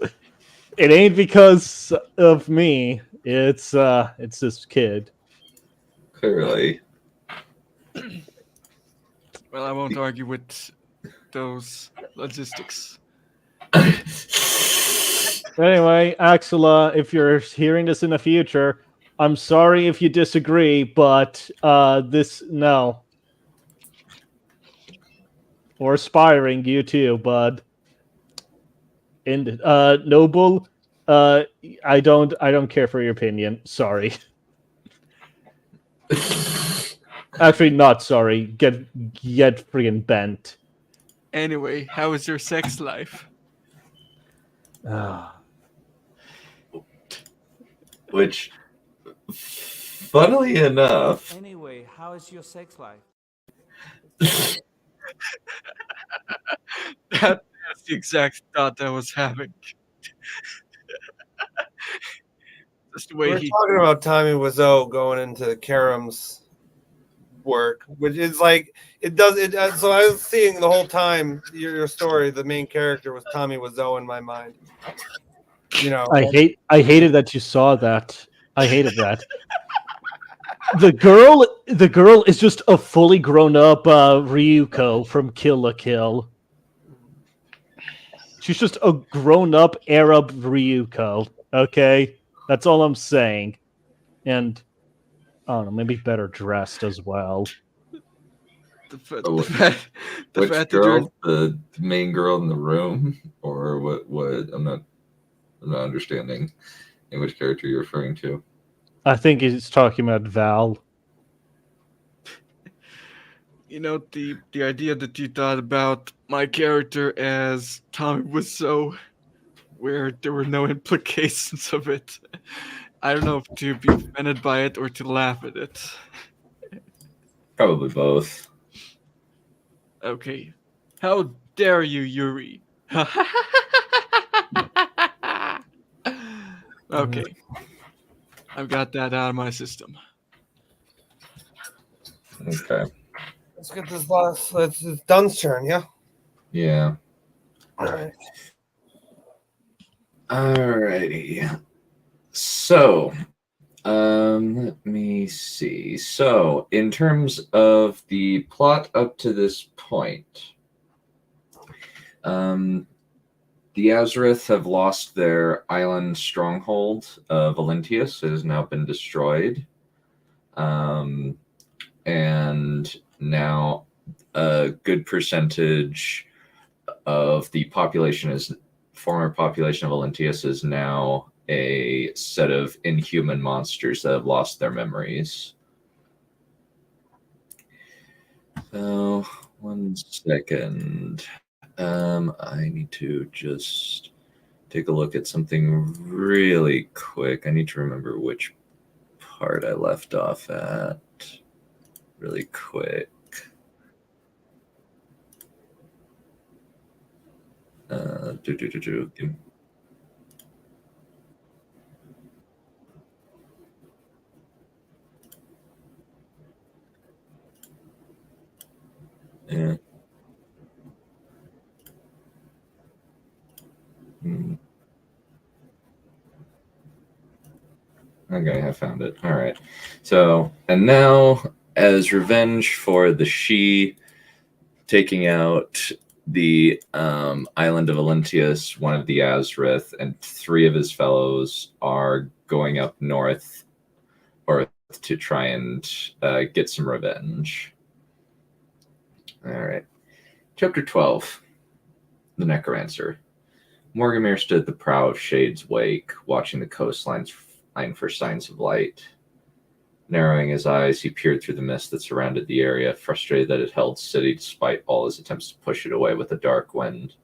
it ain't because of me. It's this kid. Clearly. Well, I won't argue with those logistics. Anyway, Axela, if you're hearing this in the future, I'm sorry if you disagree, but no. Or aspiring, you too, bud. And Noble, I don't care for your opinion. Sorry. Actually, not sorry. Get friggin' bent. Anyway, how is your sex life? Which, funnily enough, Anyway, how is your sex life? That's the exact thought I was having. Just the way We're he. talking about Tommy Wiseau going into Karam's work, which is like it does it. So I was seeing the whole time your story. The main character was Tommy Wiseau in my mind. You know, I hated that you saw that. I hated that. The girl is just a fully grown up Ryuko from Kill la Kill. She's just a grown up Arab Ryuko. Okay, that's all I'm saying. And I don't know, maybe better dressed as well. The fact which that girl? The main girl in the room, or what? What? I'm not understanding in which character you're referring to. I think he's talking about Val. You know, the idea that you thought about my character as Tommy Wiseau, where there were no implications of it. I don't know if to be offended by it or to laugh at it. Probably both. Okay. How dare you, Yuri? Okay. I've got that out of my system. Okay. let's get this last. It's Dunn's turn. Yeah. Yeah. All right. Alrighty. So, let me see. So, in terms of the plot up to this point, The Azareth have lost their island stronghold. Valentius has now been destroyed. And now a good percentage of the former population of Valentius is now a set of inhuman monsters that have lost their memories. So, 1 second. I need to just take a look at something really quick. I need to remember which part I left off at really quick. Yeah. Okay, I found it. All right. So, and now, as revenge for the Shi taking out the island of Valentius, one of the Azrith, and 3 of his fellows are going up north or to try and get some revenge. All right. Chapter 12, The Necromancer. Morgamir stood at the prow of Shade's wake, watching the coastline for signs of light. Narrowing his eyes, he peered through the mist that surrounded the area, frustrated that it held steady despite all his attempts to push it away with a dark wind.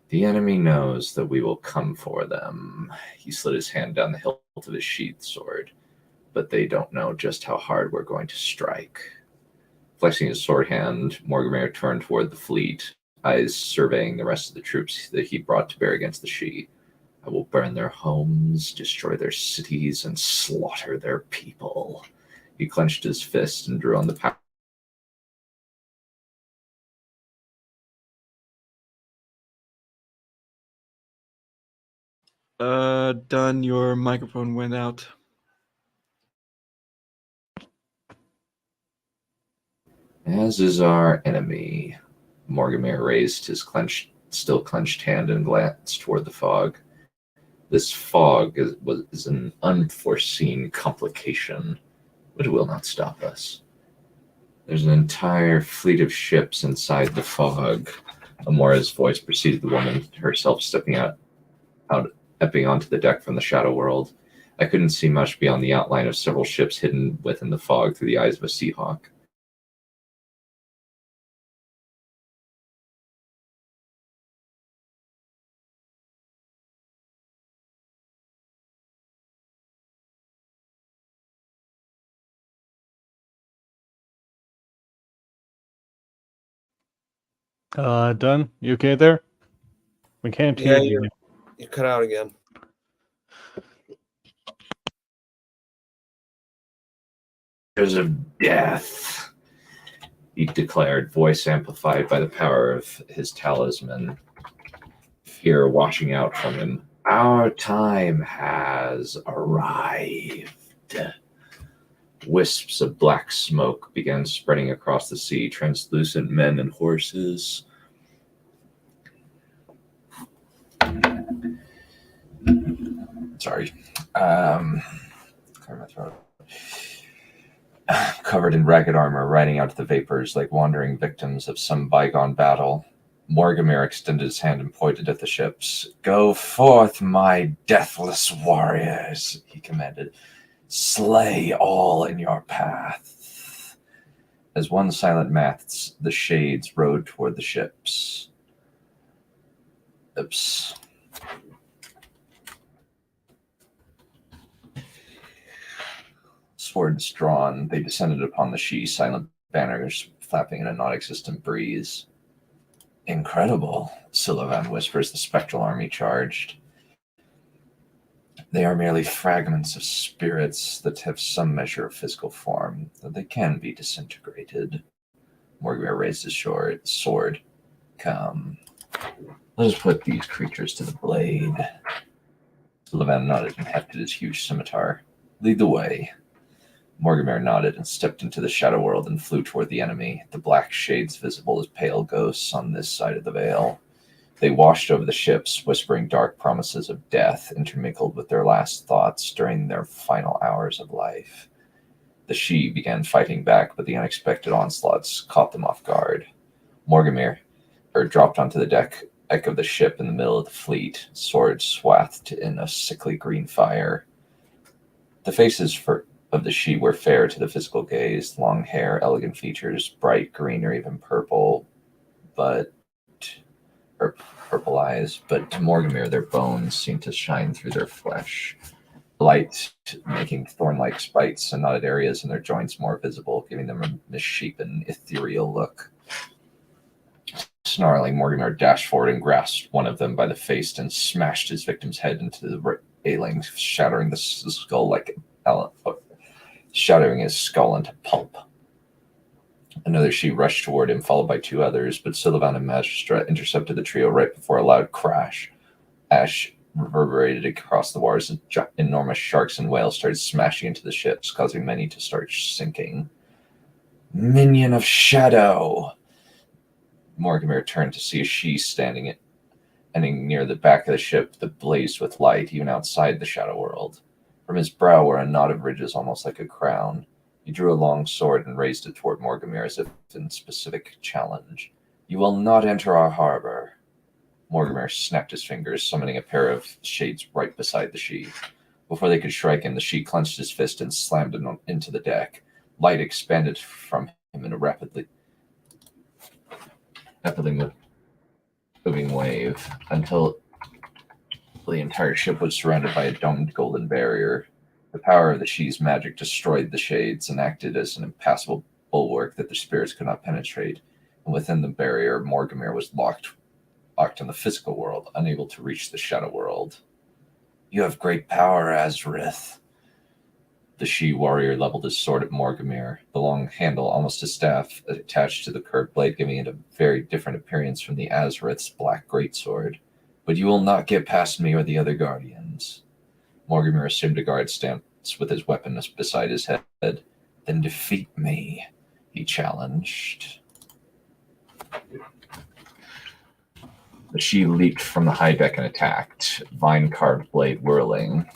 The enemy knows that we will come for them. He slid his hand down the hilt of his sheathed sword. But they don't know just how hard we're going to strike. Flexing his sword hand, Morgamir turned toward the fleet, eyes surveying the rest of the troops that he brought to bear against the Shi. I will burn their homes, destroy their cities, and slaughter their people. He clenched his fist and drew on the power. Done. Your microphone went out. As is our enemy. Morgamir raised his still clenched hand and glanced toward the fog. This fog is an unforeseen complication, but it will not stop us. There's an entire fleet of ships inside the fog. Amora's voice preceded the woman herself stepping epping onto the deck from the shadow world. I couldn't see much beyond the outline of several ships hidden within the fog through the eyes of a seahawk. Done. You okay there? We can't Yeah, hear you. you cut out again. There's of death, he declared, voice amplified by the power of his talisman, fear washing out from him. Our time has arrived. Wisps of black smoke began spreading across the sea, translucent men and horses. Sorry. Clear my throat. Covered in ragged armor, riding out to the vapors like wandering victims of some bygone battle. Morgamir extended his hand and pointed at the ships. Go forth, my deathless warriors, he commanded. Slay all in your path. As one silent mass, the shades rode toward the ships. Oops. Swords drawn, they descended upon the Shi, silent banners flapping in a non-existent breeze. Incredible, Silavan whispers. The spectral army charged. They are merely fragments of spirits that have some measure of physical form, though they can be disintegrated. Morgamir raised his sword. Come. Let us put these creatures to the blade. Silavan nodded and hefted his huge scimitar. Lead the way. Morgamir nodded and stepped into the shadow world and flew toward the enemy, the black shades visible as pale ghosts on this side of the veil. They washed over the ships, whispering dark promises of death intermingled with their last thoughts during their final hours of life. The Sidhe began fighting back, but the unexpected onslaughts caught them off guard. Morgamir dropped onto the deck of the ship in the middle of the fleet, sword swathed in a sickly green fire. The faces of the Sidhe were fair to the physical gaze, long hair, elegant features, bright green or even purple, or purple eyes, but to Morgamir their bones seemed to shine through their flesh, light making thorn-like spikes and knotted areas in their joints more visible, giving them a misshapen, ethereal look. Snarling, Morgamir dashed forward and grasped one of them by the face and smashed his victim's head into the railing, shattering his skull into pulp. Another Sidhe rushed toward him, followed by two others, but Sylvan and Magistra intercepted the trio right before a loud crash. Ash reverberated across the waters as enormous sharks and whales started smashing into the ships, causing many to start sinking. Minion of Shadow! Morgamir turned to see a Sidhe standing near the back of the ship that blazed with light, even outside the Shadow World. From his brow were a knot of ridges almost like a crown. He drew a long sword and raised it toward Morgamir as if in specific challenge. You will not enter our harbor. Morgamir snapped his fingers, summoning a pair of shades right beside the Sidhe. Before they could strike him, the Sidhe clenched his fist and slammed him into the deck. Light expanded from him in a rapidly moving wave until the entire ship was surrounded by a domed golden barrier. The power of the Sidhe's magic destroyed the shades and acted as an impassable bulwark that the spirits could not penetrate. And within the barrier, Morgamir was locked in the physical world, unable to reach the Shadow World. You have great power, Azrith. The Sidhe warrior leveled his sword at Morgamir, the long handle almost a staff attached to the curved blade, giving it a very different appearance from the Azrith's black greatsword. But you will not get past me or the other guardians. Morgamir assumed a guard stance with his weapon beside his head. Then defeat me, he challenged. The Sidhe leaped from the high deck and attacked, vine-carved blade whirling.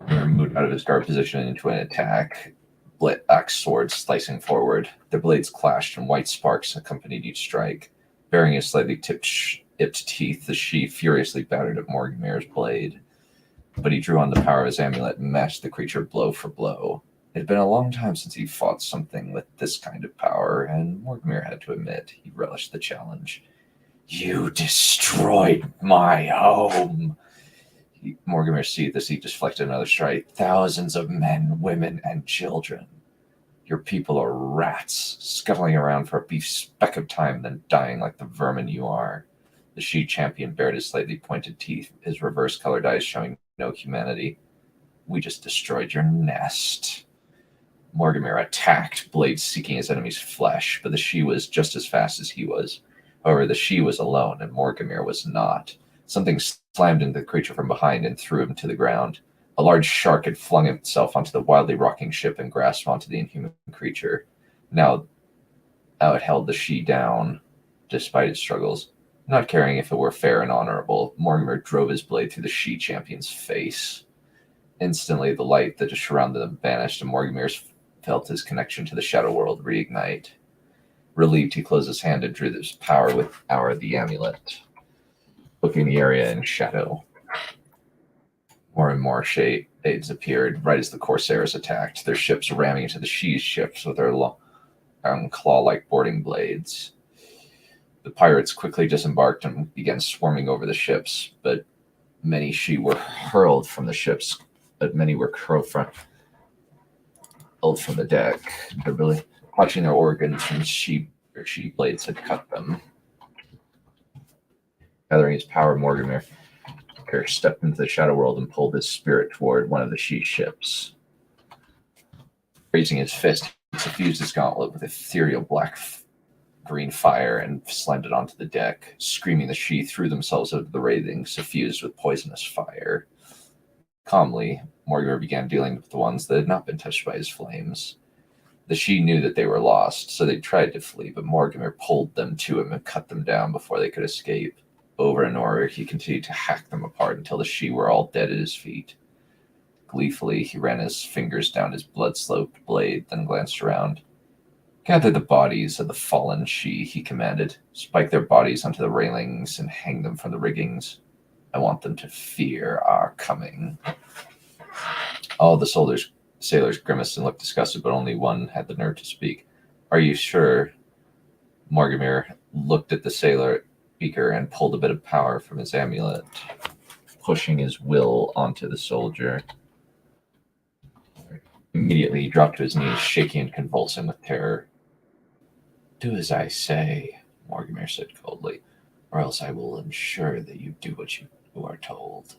He moved out of his guard position into an attack, axe sword slicing forward. Their blades clashed and white sparks accompanied each strike. Bearing his slightly tipped teeth, the Sidhe furiously battered at Morgamir's blade. But he drew on the power of his amulet and matched the creature blow for blow. It had been a long time since he fought something with this kind of power, and Morgamir had to admit he relished the challenge. You destroyed my home! Morgamir seethed as he deflected another strike. Thousands of men, women, and children. Your people are rats, scuttling around for a brief speck of time, then dying like the vermin you are. The Sidhe champion bared his slightly pointed teeth, his reverse-colored eyes showing no humanity. We just destroyed your nest. Morgamir attacked, blade seeking his enemy's flesh, but the Sidhe was just as fast as he was. However, the Sidhe was alone, and Morgamir was not. Something slammed into the creature from behind and threw him to the ground. A large shark had flung itself onto the wildly rocking ship and grasped onto the inhuman creature. Now it held the Sidhe down, despite its struggles. Not caring if it were fair and honorable, Morgamir drove his blade through the Sidhe champion's face. Instantly, the light that surrounded them vanished, and Morgamir felt his connection to the Shadow World reignite. Relieved, he closed his hand and drew this power with Hour of the Amulet, looking the area in shadow. More and more shades appeared right as the Corsairs attacked, their ships ramming into the Sidhe's ships with their long claw-like boarding blades. The pirates quickly disembarked and began swarming over the ships, but many Sidhe were hurled from the ships, but many were hurled from the deck. They're really clutching their organs from Sidhe blades had cut them. Gathering his power, Morgamir stepped into the Shadow World and pulled his spirit toward one of the Sidhe ships. Raising his fist, he suffused his gauntlet with ethereal black-green fire and slammed it onto the deck. Screaming, the Sidhe threw themselves over the railing, suffused with poisonous fire. Calmly, Morgamir began dealing with the ones that had not been touched by his flames. The Shi knew that they were lost, so they tried to flee, but Mortimer pulled them to him and cut them down before they could escape. Over and over, he continued to hack them apart until the Shi were all dead at his feet. Gleefully, he ran his fingers down his blood-sloped blade, then glanced around. Gather the bodies of the fallen Shi, he commanded. Spike their bodies onto the railings and hang them from the riggings. I want them to fear our coming. All the sailors grimaced and looked disgusted, but only one had the nerve to speak. Are you sure? Mortimer looked at the sailor speaker and pulled a bit of power from his amulet, pushing his will onto the soldier. Immediately, he dropped to his knees, shaking and convulsing with terror. Do as I say, Mortimer said coldly, or else I will ensure that you do what you are told.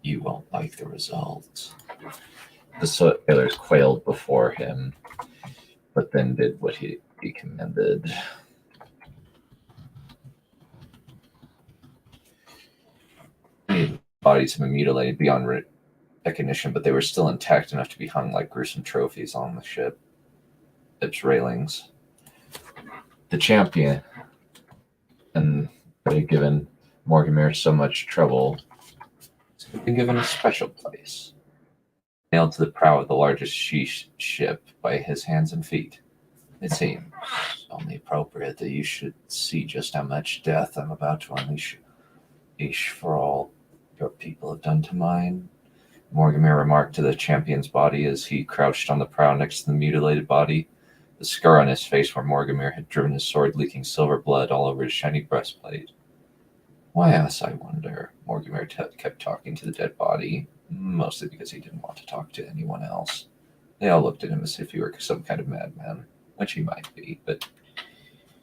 You won't like the results. The sailors quailed before him, but then did what he commanded. Many bodies have been mutilated beyond recognition, but they were still intact enough to be hung like gruesome trophies on the ship's railings. The champion, and they had given Mortimer so much trouble, had been given a special place. Nailed to the prow of the largest ship by his hands and feet. It seems only appropriate that you should see just how much death I'm about to unleash for all your people have done to mine. Mortimer remarked to the champion's body as he crouched on the prow next to the mutilated body, the scar on his face where Mortimer had driven his sword, leaking silver blood all over his shiny breastplate. Why us, I wonder? Mortimer kept talking to the dead body, mostly because he didn't want to talk to anyone else. They all looked at him as if he were some kind of madman, which he might be, but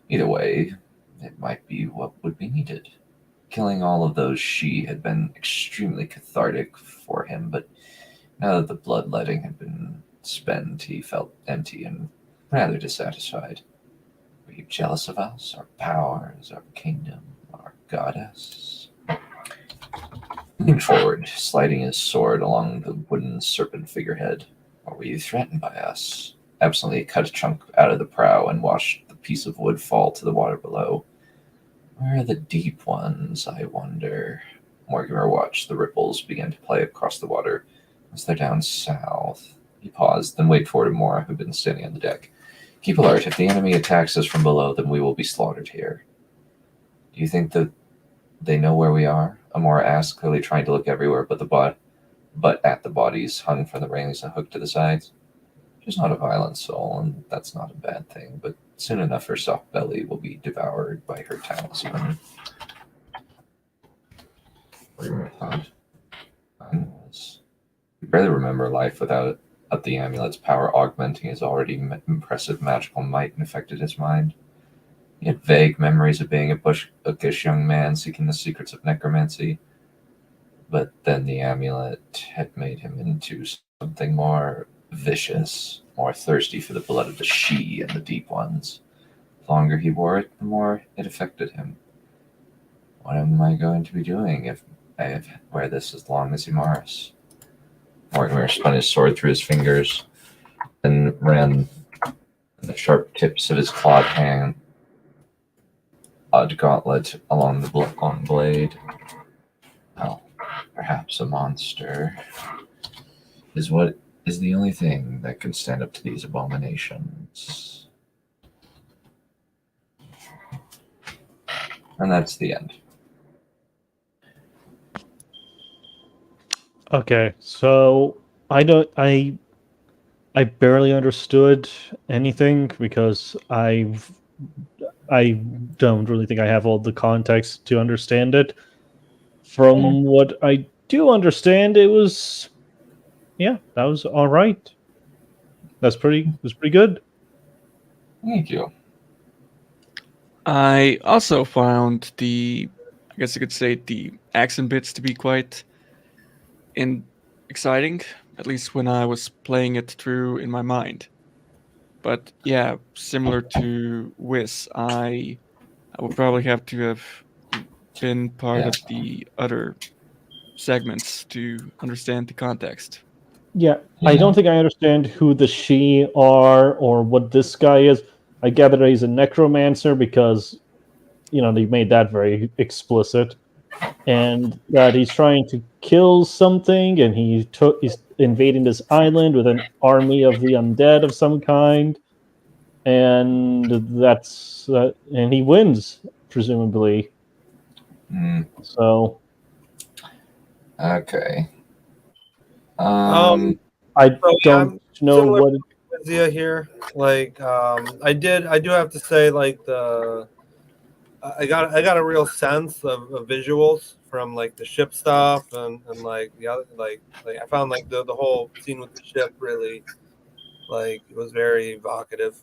either way, it might be what would be needed. Killing all of those Shi had been extremely cathartic for him, but now that the bloodletting had been spent, he felt empty and rather dissatisfied. Were you jealous of us, our powers, our kingdom, our goddess? Leaning forward, sliding his sword along the wooden serpent figurehead. Or were you threatened by us? Absently cut a chunk out of the prow and watched the piece of wood fall to the water below. Where are the deep ones, I wonder? Mortimer watched the ripples begin to play across the water as they're down south. He paused, then waited for Mora, who had been standing on the deck. Keep alert. If the enemy attacks us from below, then we will be slaughtered here. Do you think that they know where we are? Amora asked, clearly trying to look everywhere but at the bodies hung from the railings and hooked to the sides. She's not a violent soul, and that's not a bad thing, but soon enough her soft belly will be devoured by her talisman. Mortimer thought. He'd barely remember life without the amulet's power augmenting his already impressive magical might and affected his mind. He had vague memories of being a bookish young man seeking the secrets of necromancy, but then the amulet had made him into something more vicious, more thirsty for the blood of the Shi and the deep ones. The longer he wore it, the more it affected him. What am I going to be doing if I wear this as long as Imaris? Mortimer spun his sword through his fingers and ran the sharp tips of his clawed hand, odd gauntlet along the long blade. Well, perhaps a monster is what is the only thing that can stand up to these abominations. And that's the end. Okay, so I barely understood anything because I don't really think I have all the context to understand it. From what I do understand, that was all right. It was pretty good. Thank you. I also found I guess you could say the accent bits to be quite exciting, at least when I was playing it through in my mind. But yeah, similar to Wiz, I would probably have to have been part of the other segments to understand the context. Yeah, I don't think I understand who the she are or what this guy is. I gather that he's a necromancer because, they made that very explicit. And that he's trying to kill something, and he's invading this island with an army of the undead of some kind. And and he wins, presumably. So Okay. I So, yeah, don't I'm know similar what. to Izia here. Like, I do have to say, like, I got a real sense of visuals from like the ship stuff and like the other like I found like the whole scene with the ship really like it was very evocative.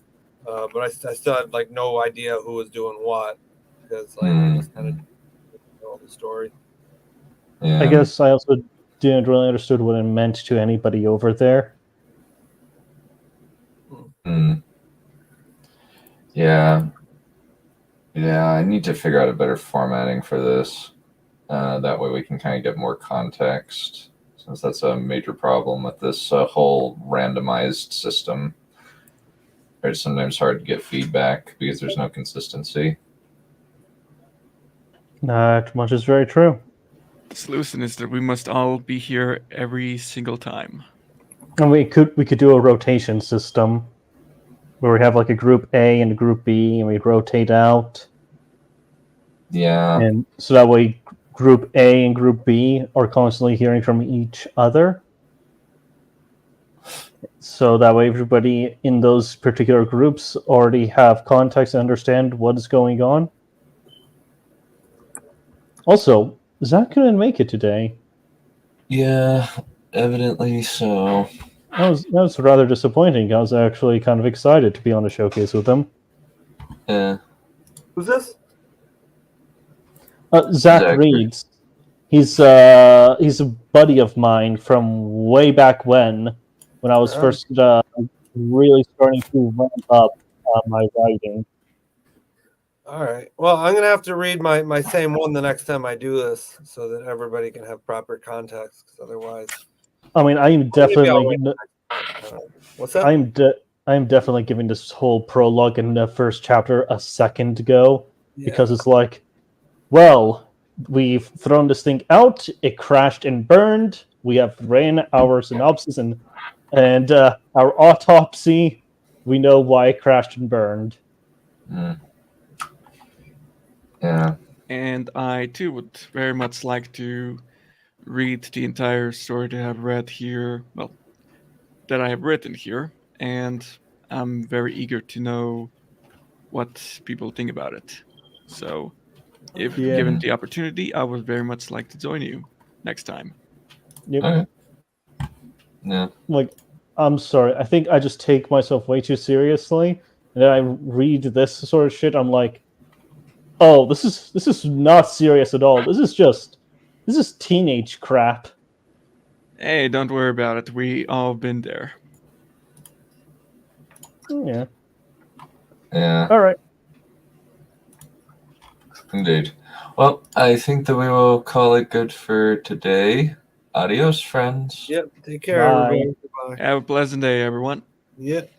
But I still had like no idea who was doing what because like I just kind of know the story. I guess I also didn't really understood what it meant to anybody over there. Yeah. Yeah, I need to figure out a better formatting for this. That way we can kind of get more context, since that's a major problem with this whole randomized system. It's sometimes hard to get feedback because there's no consistency. That much is very true. The solution is that we must all be here every single time. And we could do a rotation system where we have like a group A and a group B, and we rotate out. Yeah. And so that way, group A and group B are constantly hearing from each other. So that way, everybody in those particular groups already have context and understand what is going on. Also, Zach couldn't make it today. Yeah, evidently so. That was rather disappointing. I was actually kind of excited to be on the showcase with him. Yeah. Who's this? Zach Reeds. He's a buddy of mine from way back when I was first really starting to ramp up my writing. All right. Well, I'm gonna have to read my same one the next time I do this, so that everybody can have proper context. Because otherwise, I mean, I am definitely. What's that? I am definitely giving this whole prologue in the first chapter a second go because it's like, well, we've thrown this thing out. It crashed and burned. We have ran our synopsis and our autopsy. We know why it crashed and burned. Yeah. And I too would very much like to read the entire story that I've read here. Well, that I have written here, and I'm very eager to know what people think about it. So, if given the opportunity, I would very much like to join you next time. Yep. Yeah. Like, I'm sorry. I think I just take myself way too seriously, and then I read this sort of shit. I'm like, oh, this is not serious at all. This is teenage crap. Hey, don't worry about it. We all been there. Yeah. Yeah. All right. Indeed. Well, I think that we will call it good for today. Adios, friends. Yep. Take care, Bye. everybody. Bye. Have a pleasant day, everyone. Yep.